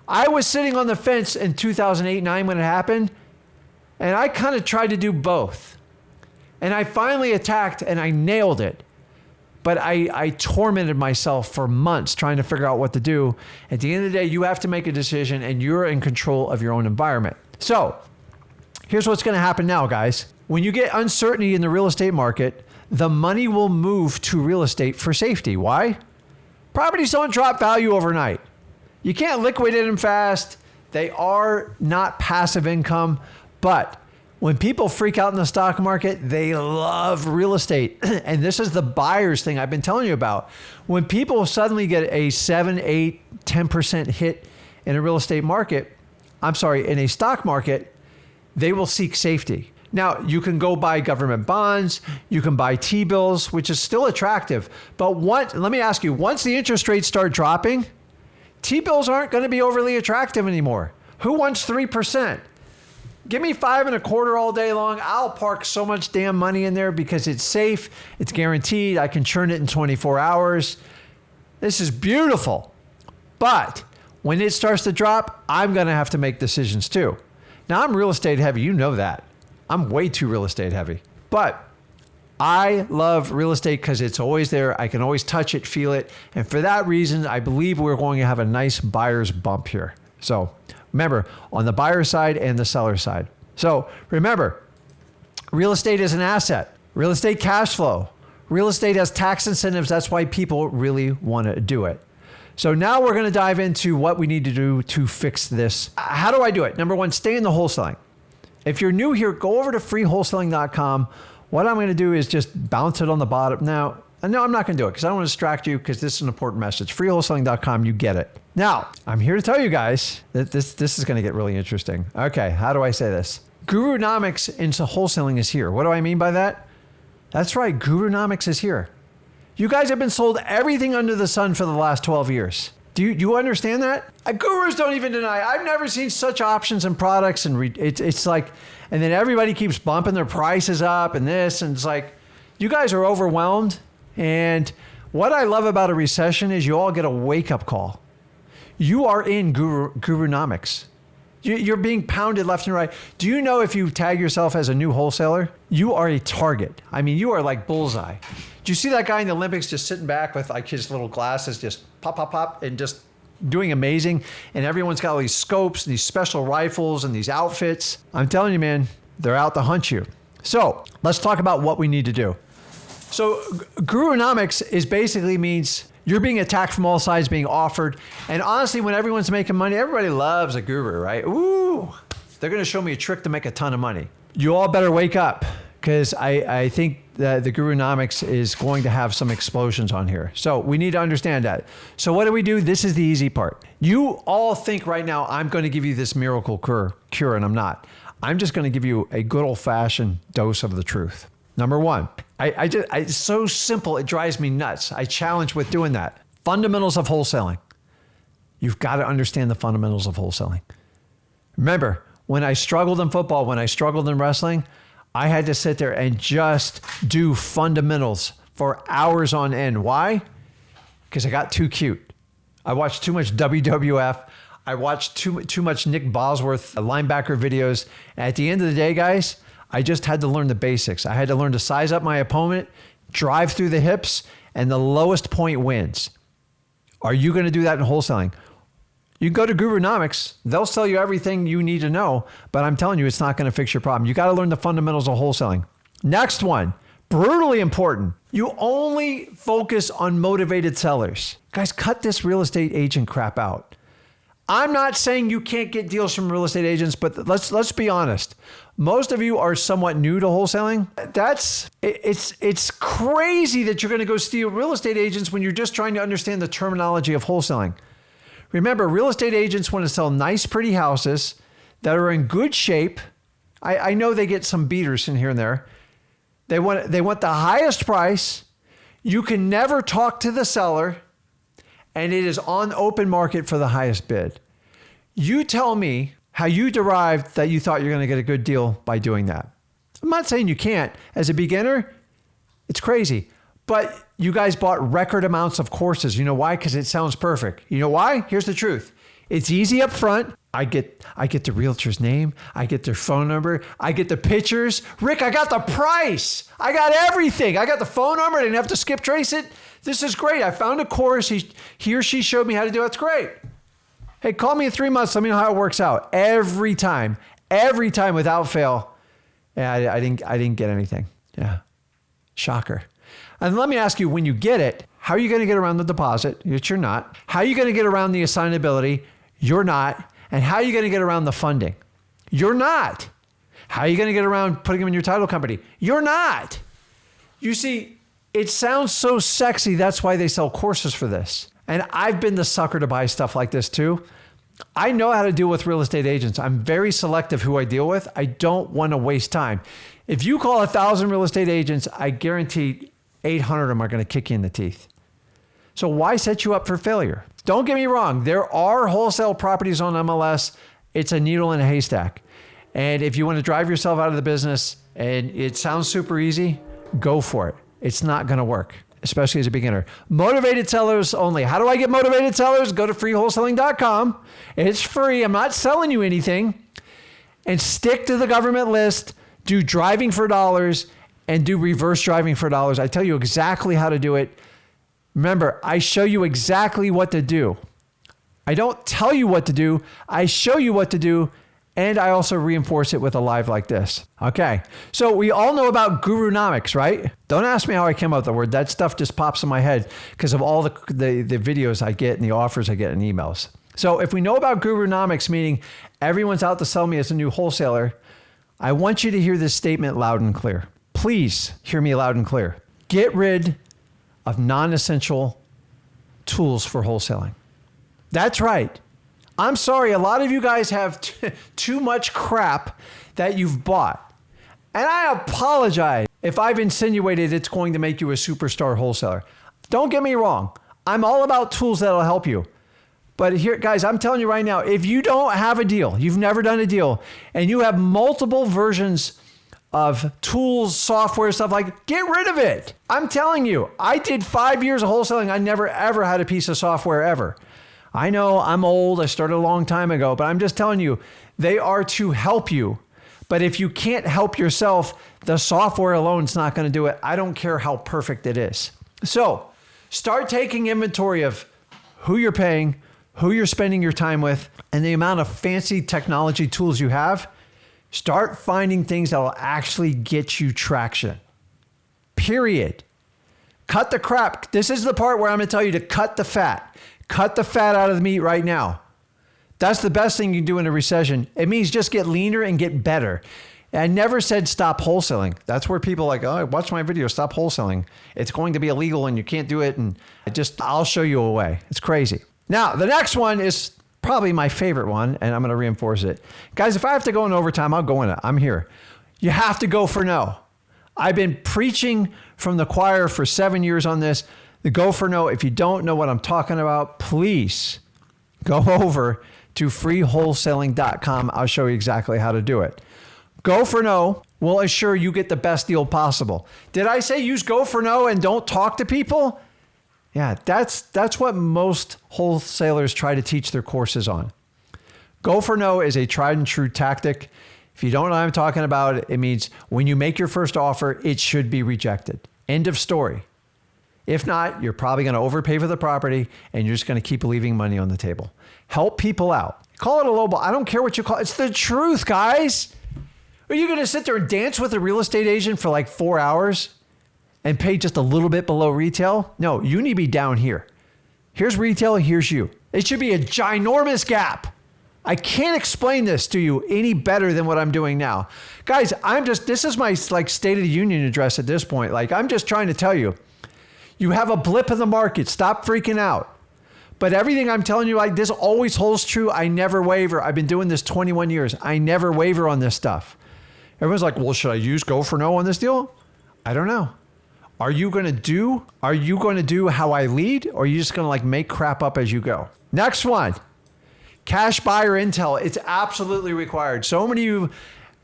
I was sitting on the fence in 2008-9 when it happened, and I kind of tried to do both. And I finally attacked, and I nailed it. But I tormented myself for months trying to figure out what to do. At the end of the day, you have to make a decision, and you're in control of your own environment. So here's what's going to happen now, guys. When you get uncertainty in the real estate market, the money will move to real estate for safety. Why? Properties don't drop value overnight. You can't liquidate them fast. They are not passive income. But when people freak out in the stock market, they love real estate. And this is the buyer's thing I've been telling you about. When people suddenly get a 7, 8, 10% hit in a real estate market, in a stock market, they will seek safety. Now, you can go buy government bonds, you can buy T-bills, which is still attractive. But let me ask you, once the interest rates start dropping, T-bills aren't going to be overly attractive anymore. Who wants 3%? Give me 5.25% all day long. I'll park so much damn money in there because it's safe. It's guaranteed. I can churn it in 24 hours. This is beautiful. But when it starts to drop, I'm going to have to make decisions too. Now, I'm real estate heavy. You know that. I'm way too real estate heavy. But I love real estate because it's always there. I can always touch it, feel it. And for that reason, I believe we're going to have a nice buyer's bump here. So remember, on the buyer side and the seller side. So remember, real estate is an asset. Real estate cash flow. Real estate has tax incentives. That's why people really want to do it. So now we're going to dive into what we need to do to fix this. How do I do it? Number one, stay in the wholesaling. If you're new here, go over to freewholesaling.com. What I'm going to do is just bounce it on the bottom. No, I'm not going to do it because I don't want to distract you because this is an important message. Freewholesaling.com, you get it. Now, I'm here to tell you guys that this is going to get really interesting. Okay, how do I say this? Gurunomics into wholesaling is here. What do I mean by that? That's right, Gurunomics is here. You guys have been sold everything under the sun for the last 12 years. Do you understand that? Gurus don't even deny. I've never seen such options and products, and it's like, and then everybody keeps bumping their prices up and this, and it's like, you guys are overwhelmed. And what I love about a recession is you all get a wake-up call. You are in Gurunomics. You're being pounded left and right. Do you know if you tag yourself as a new wholesaler, you are a target? I mean, you are like bullseye. Do you see that guy in the Olympics just sitting back with like his little glasses, just pop, pop, pop, and just doing amazing? And everyone's got all these scopes and these special rifles and these outfits. I'm telling you, man, they're out to hunt you. So let's talk about what we need to do. So Gurunomics is basically means you're being attacked from all sides, being offered. And honestly, when everyone's making money, everybody loves a guru, right? Ooh, they're going to show me a trick to make a ton of money. You all better wake up because I think that the Gurunomics is going to have some explosions on here. So we need to understand that. So what do we do? This is the easy part. You all think right now, I'm going to give you this miracle cure, and I'm not. I'm just going to give you a good old-fashioned dose of the truth. Number one, it's so simple, it drives me nuts. I challenge with doing that. Fundamentals of wholesaling. You've got to understand the fundamentals of wholesaling. Remember, when I struggled in football, when I struggled in wrestling, I had to sit there and just do fundamentals for hours on end. Why? Because I got too cute. I watched too much WWF. I watched too much Nick Bosworth linebacker videos. And at the end of the day, guys, I just had to learn the basics. I had to learn to size up my opponent, drive through the hips, and the lowest point wins. Are you going to do that in wholesaling? You can go to Gurunomics. They'll sell you everything you need to know, but I'm telling you, it's not going to fix your problem. You got to learn the fundamentals of wholesaling. Next one, brutally important. You only focus on motivated sellers. Guys, cut this real estate agent crap out. I'm not saying you can't get deals from real estate agents, but let's be honest. Most of you are somewhat new to wholesaling. It's crazy that you're going to go steal real estate agents when you're just trying to understand the terminology of wholesaling. Remember, real estate agents want to sell nice, pretty houses that are in good shape. I know they get some beaters in here and there. They want the highest price. You can never talk to the seller, and it is on open market for the highest bid. You tell me how you derived that you thought you're going to get a good deal by doing that. I'm not saying you can't. As a beginner, it's crazy. But you guys bought record amounts of courses. You know why? Because it sounds perfect. You know why? Here's the truth. It's easy up front. I get the realtor's name. I get their phone number. I get the pictures. Rick, I got the price. I got everything. I got the phone number. I didn't have to skip trace it. This is great. I found a course. He or she showed me how to do it. It's great. Hey, call me in 3 months. Let me know how it works out. Every time without fail. Yeah, I didn't get anything. Yeah. Shocker. And let me ask you, when you get it, how are you going to get around the deposit, which you're not? How are you going to get around the assignability? You're not. And how are you going to get around the funding? You're not. How are you going to get around putting them in your title company? You're not. You see, it sounds so sexy. That's why they sell courses for this. And I've been the sucker to buy stuff like this too. I know how to deal with real estate agents. I'm very selective who I deal with. I don't want to waste time. If you call 1,000 real estate agents, I guarantee 800 of them are going to kick you in the teeth. So why set you up for failure? Don't get me wrong. There are wholesale properties on MLS. It's a needle in a haystack. And if you want to drive yourself out of the business and it sounds super easy, go for it. It's not going to work, especially as a beginner. Motivated sellers only. How do I get motivated sellers? Go to freewholesaling.com. It's free. I'm not selling you anything. And stick to the government list. Do driving for dollars and do reverse driving for dollars. I tell you exactly how to do it. Remember, I show you exactly what to do. I don't tell you what to do. I show you what to do. And I also reinforce it with a live like this. Okay. So we all know about Gurunomics, right? Don't ask me how I came up with the word. That stuff just pops in my head because of all the videos I get and the offers I get in emails. So if we know about Gurunomics, meaning everyone's out to sell me as a new wholesaler, I want you to hear this statement loud and clear. Please hear me loud and clear. Get rid of non-essential tools for wholesaling. That's right. I'm sorry, a lot of you guys have too much crap that you've bought. And I apologize if I've insinuated it's going to make you a superstar wholesaler. Don't get me wrong. I'm all about tools that'll help you. But here, guys, I'm telling you right now, if you don't have a deal, you've never done a deal, and you have multiple versions of tools, software, stuff like, get rid of it. I'm telling you, I did 5 years of wholesaling. I never, ever had a piece of software ever. I know I'm old. I started a long time ago, but I'm just telling you, they are to help you. But if you can't help yourself, the software alone is not going to do it. I don't care how perfect it is. So start taking inventory of who you're paying, who you're spending your time with, and the amount of fancy technology tools you have. Start finding things that will actually get you traction. Period. Cut the crap. This is the part where I'm going to tell you to cut the fat. Cut the fat out of the meat right now. That's the best thing you can do in a recession. It means just get leaner and get better. I never said stop wholesaling. That's where people are like, oh, watch my video, stop wholesaling. It's going to be illegal and you can't do it. And I'll show you a way. It's crazy. Now, the next one is probably my favorite one, and I'm going to reinforce it. Guys, if I have to go in overtime, I'll go in it. I'm here. You have to go for no. I've been preaching from the choir for 7 years on this. The go for no. If you don't know what I'm talking about, please go over to freewholesaling.com. I'll show you exactly how to do it. Go for no will assure you get the best deal possible. Did I say use go for no and don't talk to people? Yeah, that's what most wholesalers try to teach their courses on. Go for no is a tried and true tactic. If you don't know what I'm talking about, it means when you make your first offer, it should be rejected. End of story. If not, you're probably going to overpay for the property and you're just going to keep leaving money on the table. Help people out. Call it a lowball. I don't care what you call it. It's the truth, guys. Are you going to sit there and dance with a real estate agent for like 4 hours and pay just a little bit below retail? No, you need to be down here. Here's retail, here's you. It should be a ginormous gap. I can't explain this to you any better than what I'm doing now. Guys, this is my like State of the Union address at this point. Like, I'm just trying to tell you, you have a blip in the market. Stop freaking out. But everything I'm telling you, like this always holds true. I never waver. I've been doing this 21 years. I never waver on this stuff. Everyone's like, well, should I use go for no on this deal? I don't know. Are you going to do how I lead, or are you just going to like make crap up as you go? Next one. Cash buyer intel. It's absolutely required. So many of you,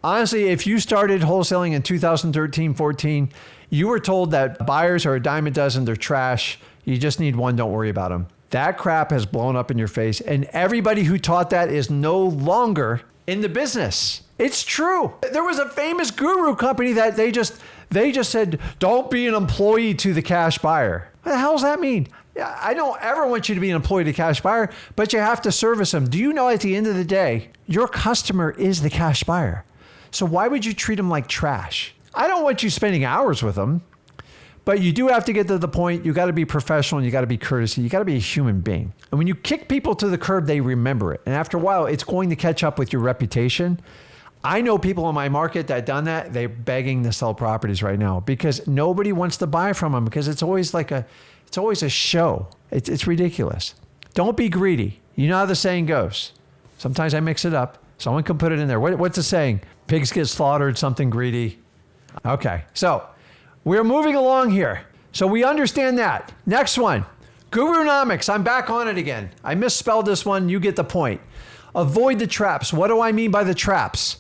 honestly, if you started wholesaling in 2013, 14, you were told that buyers are a dime a dozen, they're trash. You just need one, don't worry about them. That crap has blown up in your face. And everybody who taught that is no longer in the business. It's true. There was a famous guru company that they just said, don't be an employee to the cash buyer. What the hell does that mean? I don't ever want you to be an employee to cash buyer, but you have to service them. Do you know at the end of the day, your customer is the cash buyer. So why would you treat them like trash? I don't want you spending hours with them, but you do have to get to the point. You got to be professional and you got to be courteous. You got to be a human being. And when you kick people to the curb, they remember it. And after a while, it's going to catch up with your reputation. I know people in my market that done that. They're begging to sell properties right now because nobody wants to buy from them because it's always a show. It's ridiculous. Don't be greedy. You know how the saying goes. Sometimes I mix it up. Someone can put it in there. What's the saying? Pigs get slaughtered, something greedy. Okay, so we're moving along here. So we understand that. Next one, Gurunomics. I'm back on it again. I misspelled this one. You get the point. Avoid the traps. What do I mean by the traps?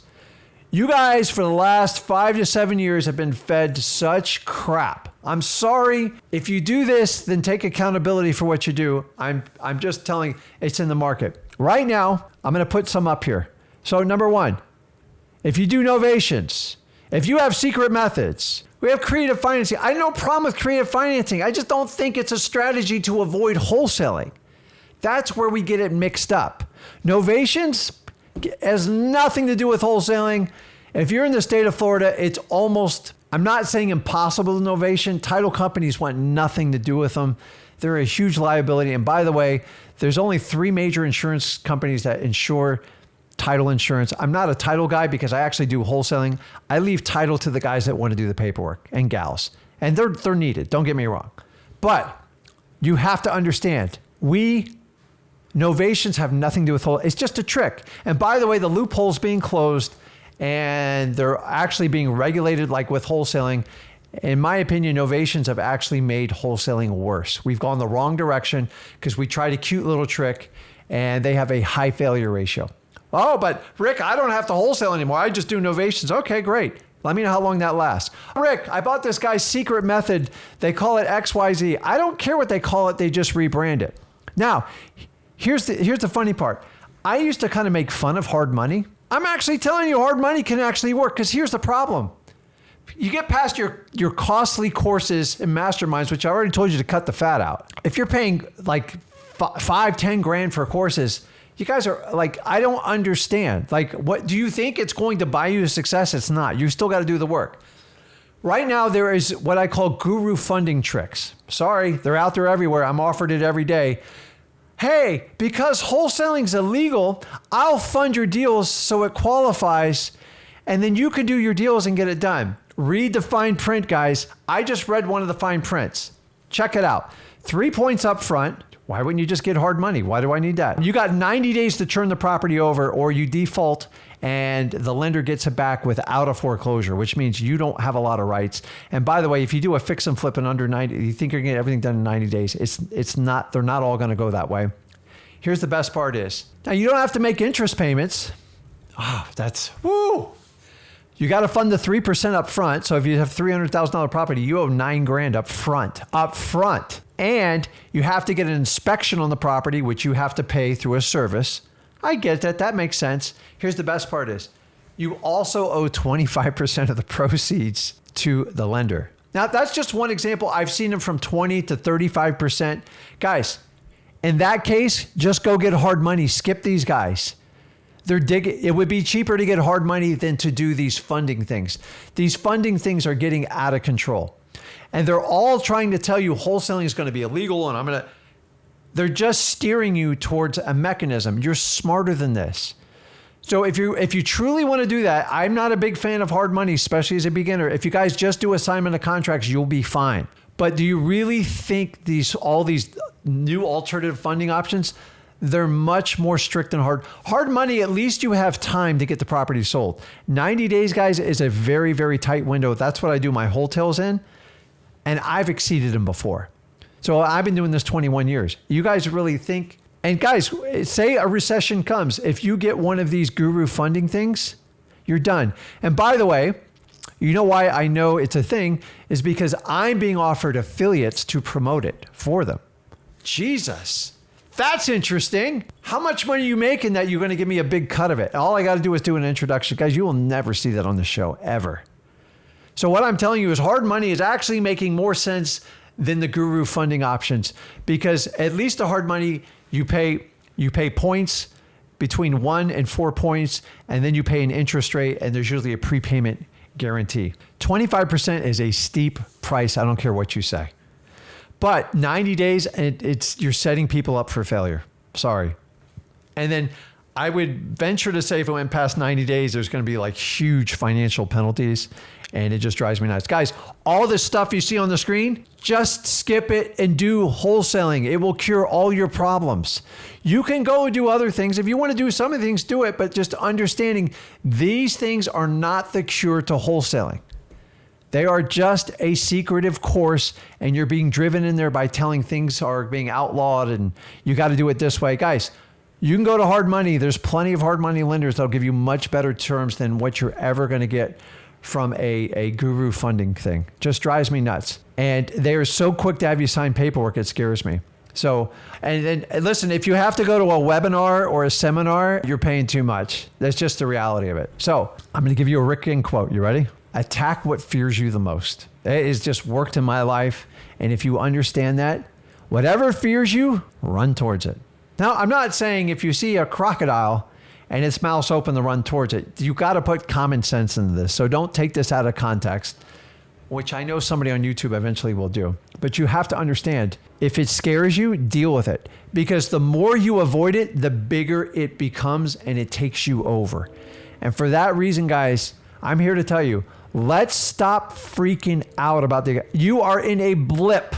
You guys, for the last 5 to 7 years, have been fed such crap. I'm sorry. If you do this, then take accountability for what you do. I'm just telling it's in the market. Right now, I'm going to put some up here. So number one, if you do novations, if you have secret methods, we have creative financing. I have no problem with creative financing. I just don't think it's a strategy to avoid wholesaling. That's where we get it mixed up. Novations has nothing to do with wholesaling. If you're in the state of Florida, it's almost, I'm not saying impossible to novation. Title companies want nothing to do with them. They're a huge liability. And by the way, there's only 3 major insurance companies that insure title insurance. I'm not a title guy because I actually do wholesaling. I leave title to the guys that want to do the paperwork and gals. And they're needed. Don't get me wrong. But you have to understand, novations have nothing to do with wholesaling. It's just a trick. And by the way, the loophole's being closed and they're actually being regulated like with wholesaling. In my opinion, novations have actually made wholesaling worse. We've gone the wrong direction because we tried a cute little trick and they have a high failure ratio. Oh, but Rick, I don't have to wholesale anymore. I just do novations. Okay, great. Let me know how long that lasts. Rick, I bought this guy's secret method. They call it XYZ. I don't care what they call it. They just rebrand it. Now, here's the funny part. I used to kind of make fun of hard money. I'm actually telling you hard money can actually work because here's the problem. You get past your costly courses and masterminds, which I already told you to cut the fat out. If you're paying like $5-10 grand for courses, you guys are like, I don't understand. Like, what do you think it's going to buy you success? It's not. You still got to do the work. Right now, there is what I call guru funding tricks. Sorry, they're out there everywhere. I'm offered it every day. Hey, because wholesaling's illegal, I'll fund your deals so it qualifies, and then you can do your deals and get it done. Read the fine print, guys. I just read one of the fine prints. Check it out. 3 points up front. Why wouldn't you just get hard money? Why do I need that? You got 90 days to turn the property over or you default and the lender gets it back without a foreclosure, which means you don't have a lot of rights. And by the way, if you do a fix and flip in under 90, you think you're going to get everything done in 90 days. It's not, they're not all going to go that way. Here's the best part is, now you don't have to make interest payments. Oh, that's, woo! You got to fund the 3% up front. So if you have $300,000 property, you owe $9 grand up front. And you have to get an inspection on the property, which you have to pay through a service. I get that. That makes sense. Here's the best part is, you also owe 25% of the proceeds to the lender. Now, that's just one example. I've seen them from 20 to 35%. Guys, in that case, just go get hard money. Skip these guys. It would be cheaper to get hard money than to do these funding things. These funding things are getting out of control. And they're all trying to tell you wholesaling is going to be illegal and they're just steering you towards a mechanism. You're smarter than this. So if you truly want to do that, I'm not a big fan of hard money, especially as a beginner. If you guys just do assignment of contracts, you'll be fine. But do you really think all these new alternative funding options, they're much more strict than hard? Hard money, at least you have time to get the property sold. 90 days, guys, is a very, very tight window. That's what I do my wholesales in. And I've exceeded them before. So I've been doing this 21 years. You guys really think, and guys, say a recession comes. If you get one of these guru funding things, you're done. And by the way, you know why I know it's a thing is because I'm being offered affiliates to promote it for them. Jesus, that's interesting. How much money are you making that you're going to give me a big cut of it? All I got to do is do an introduction. Guys, you will never see that on the show, ever. So what I'm telling you is hard money is actually making more sense than the guru funding options, because at least the hard money, you pay points between 1 and 4 points, and then you pay an interest rate, and there's usually a prepayment guarantee. 25% is a steep price. I don't care what you say. But 90 days, you're setting people up for failure. Sorry. And then I would venture to say if it went past 90 days, there's going to be like huge financial penalties, and it just drives me nuts. Guys, all this stuff you see on the screen, just skip it and do wholesaling. It will cure all your problems. You can go and do other things. If you want to do some of the things, do it, but just understanding these things are not the cure to wholesaling. They are just a secretive course, and you're being driven in there by telling things are being outlawed and you got to do it this way. Guys, you can go to hard money. There's plenty of hard money lenders that'll give you much better terms than what you're ever going to get from a guru funding thing. Just drives me nuts. And they are so quick to have you sign paperwork, it scares me. So, and listen, if you have to go to a webinar or a seminar, you're paying too much. That's just the reality of it. So I'm going to give you a Ricken quote. You ready? Attack what fears you the most. It has just worked in my life. And if you understand that, whatever fears you, run towards it. Now, I'm not saying if you see a crocodile and its mouth's open to run towards it, you got to put common sense into this. So don't take this out of context, which I know somebody on YouTube eventually will do. But you have to understand, if it scares you, deal with it. Because the more you avoid it, the bigger it becomes and it takes you over. And for that reason, guys, I'm here to tell you, let's stop freaking out about you are in a blip.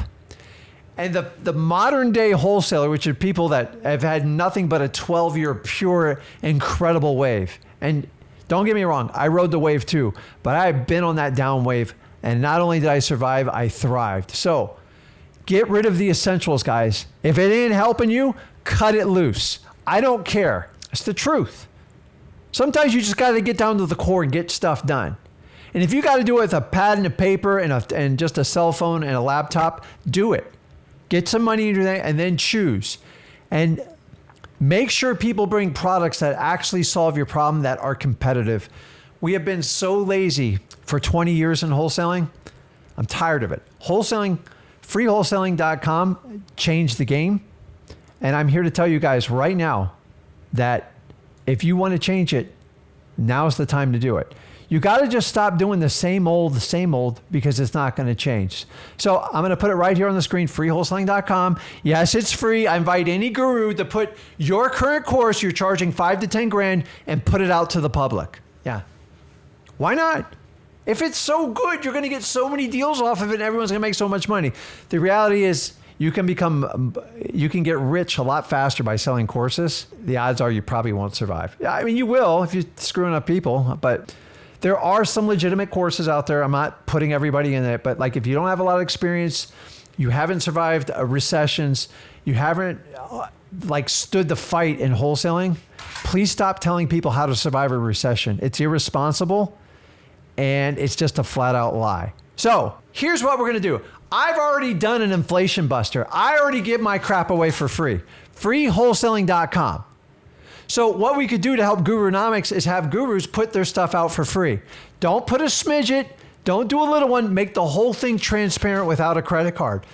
And the modern day wholesaler, which are people that have had nothing but a 12-year pure, incredible wave. And don't get me wrong, I rode the wave too, but I've been on that down wave. And not only did I survive, I thrived. So get rid of the essentials, guys. If it ain't helping you, cut it loose. I don't care. It's the truth. Sometimes you just got to get down to the core and get stuff done. And if you got to do it with a pad and a paper and just a cell phone and a laptop, do it. Get some money into that and then choose. And make sure people bring products that actually solve your problem, that are competitive. We have been so lazy for 20 years in wholesaling. I'm tired of it. Wholesaling, freewholesaling.com changed the game. And I'm here to tell you guys right now that if you want to change it, now's the time to do it. You got to just stop doing the same old, because it's not going to change. So I'm going to put it right here on the screen, freewholesaling.com. Yes, it's free. I invite any guru to put your current course you're charging $5 to $10,000 and put it out to the public. Yeah. Why not? If it's so good, you're going to get so many deals off of it and everyone's going to make so much money. The reality is you can get rich a lot faster by selling courses. The odds are you probably won't survive. I mean, you will if you're screwing up people, but there are some legitimate courses out there. I'm not putting everybody in it, but like if you don't have a lot of experience, you haven't survived recessions, you haven't stood the fight in wholesaling, please stop telling people how to survive a recession. It's irresponsible and it's just a flat out lie. So here's what we're going to do. I've already done an inflation buster. I already give my crap away for free. Freewholesaling.com. So what we could do to help Gurunomics is have gurus put their stuff out for free. Don't put a smidget. Don't do a little one. Make the whole thing transparent without a credit card.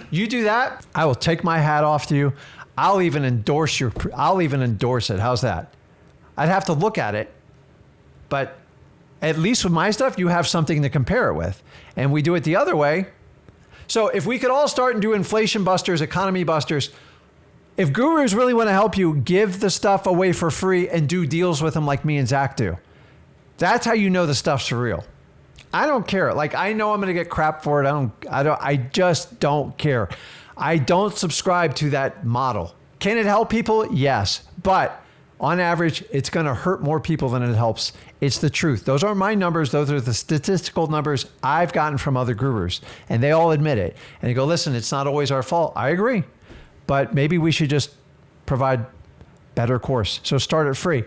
You do that, I will take my hat off to you. I'll even endorse it. How's that? I'd have to look at it, but at least with my stuff, you have something to compare it with. And we do it the other way. So if we could all start and do inflation busters, economy busters, if gurus really want to help you, give the stuff away for free and do deals with them like me and Zach do. That's how you know the stuff's for real. I don't care. Like, I know I'm going to get crap for it. I just don't care. I don't subscribe to that model. Can it help people? Yes. But on average, it's going to hurt more people than it helps. It's the truth. Those aren't my numbers. Those are the statistical numbers I've gotten from other gurus. And they all admit it. And they go, listen, it's not always our fault. I agree. But maybe we should just provide better course. So start it free.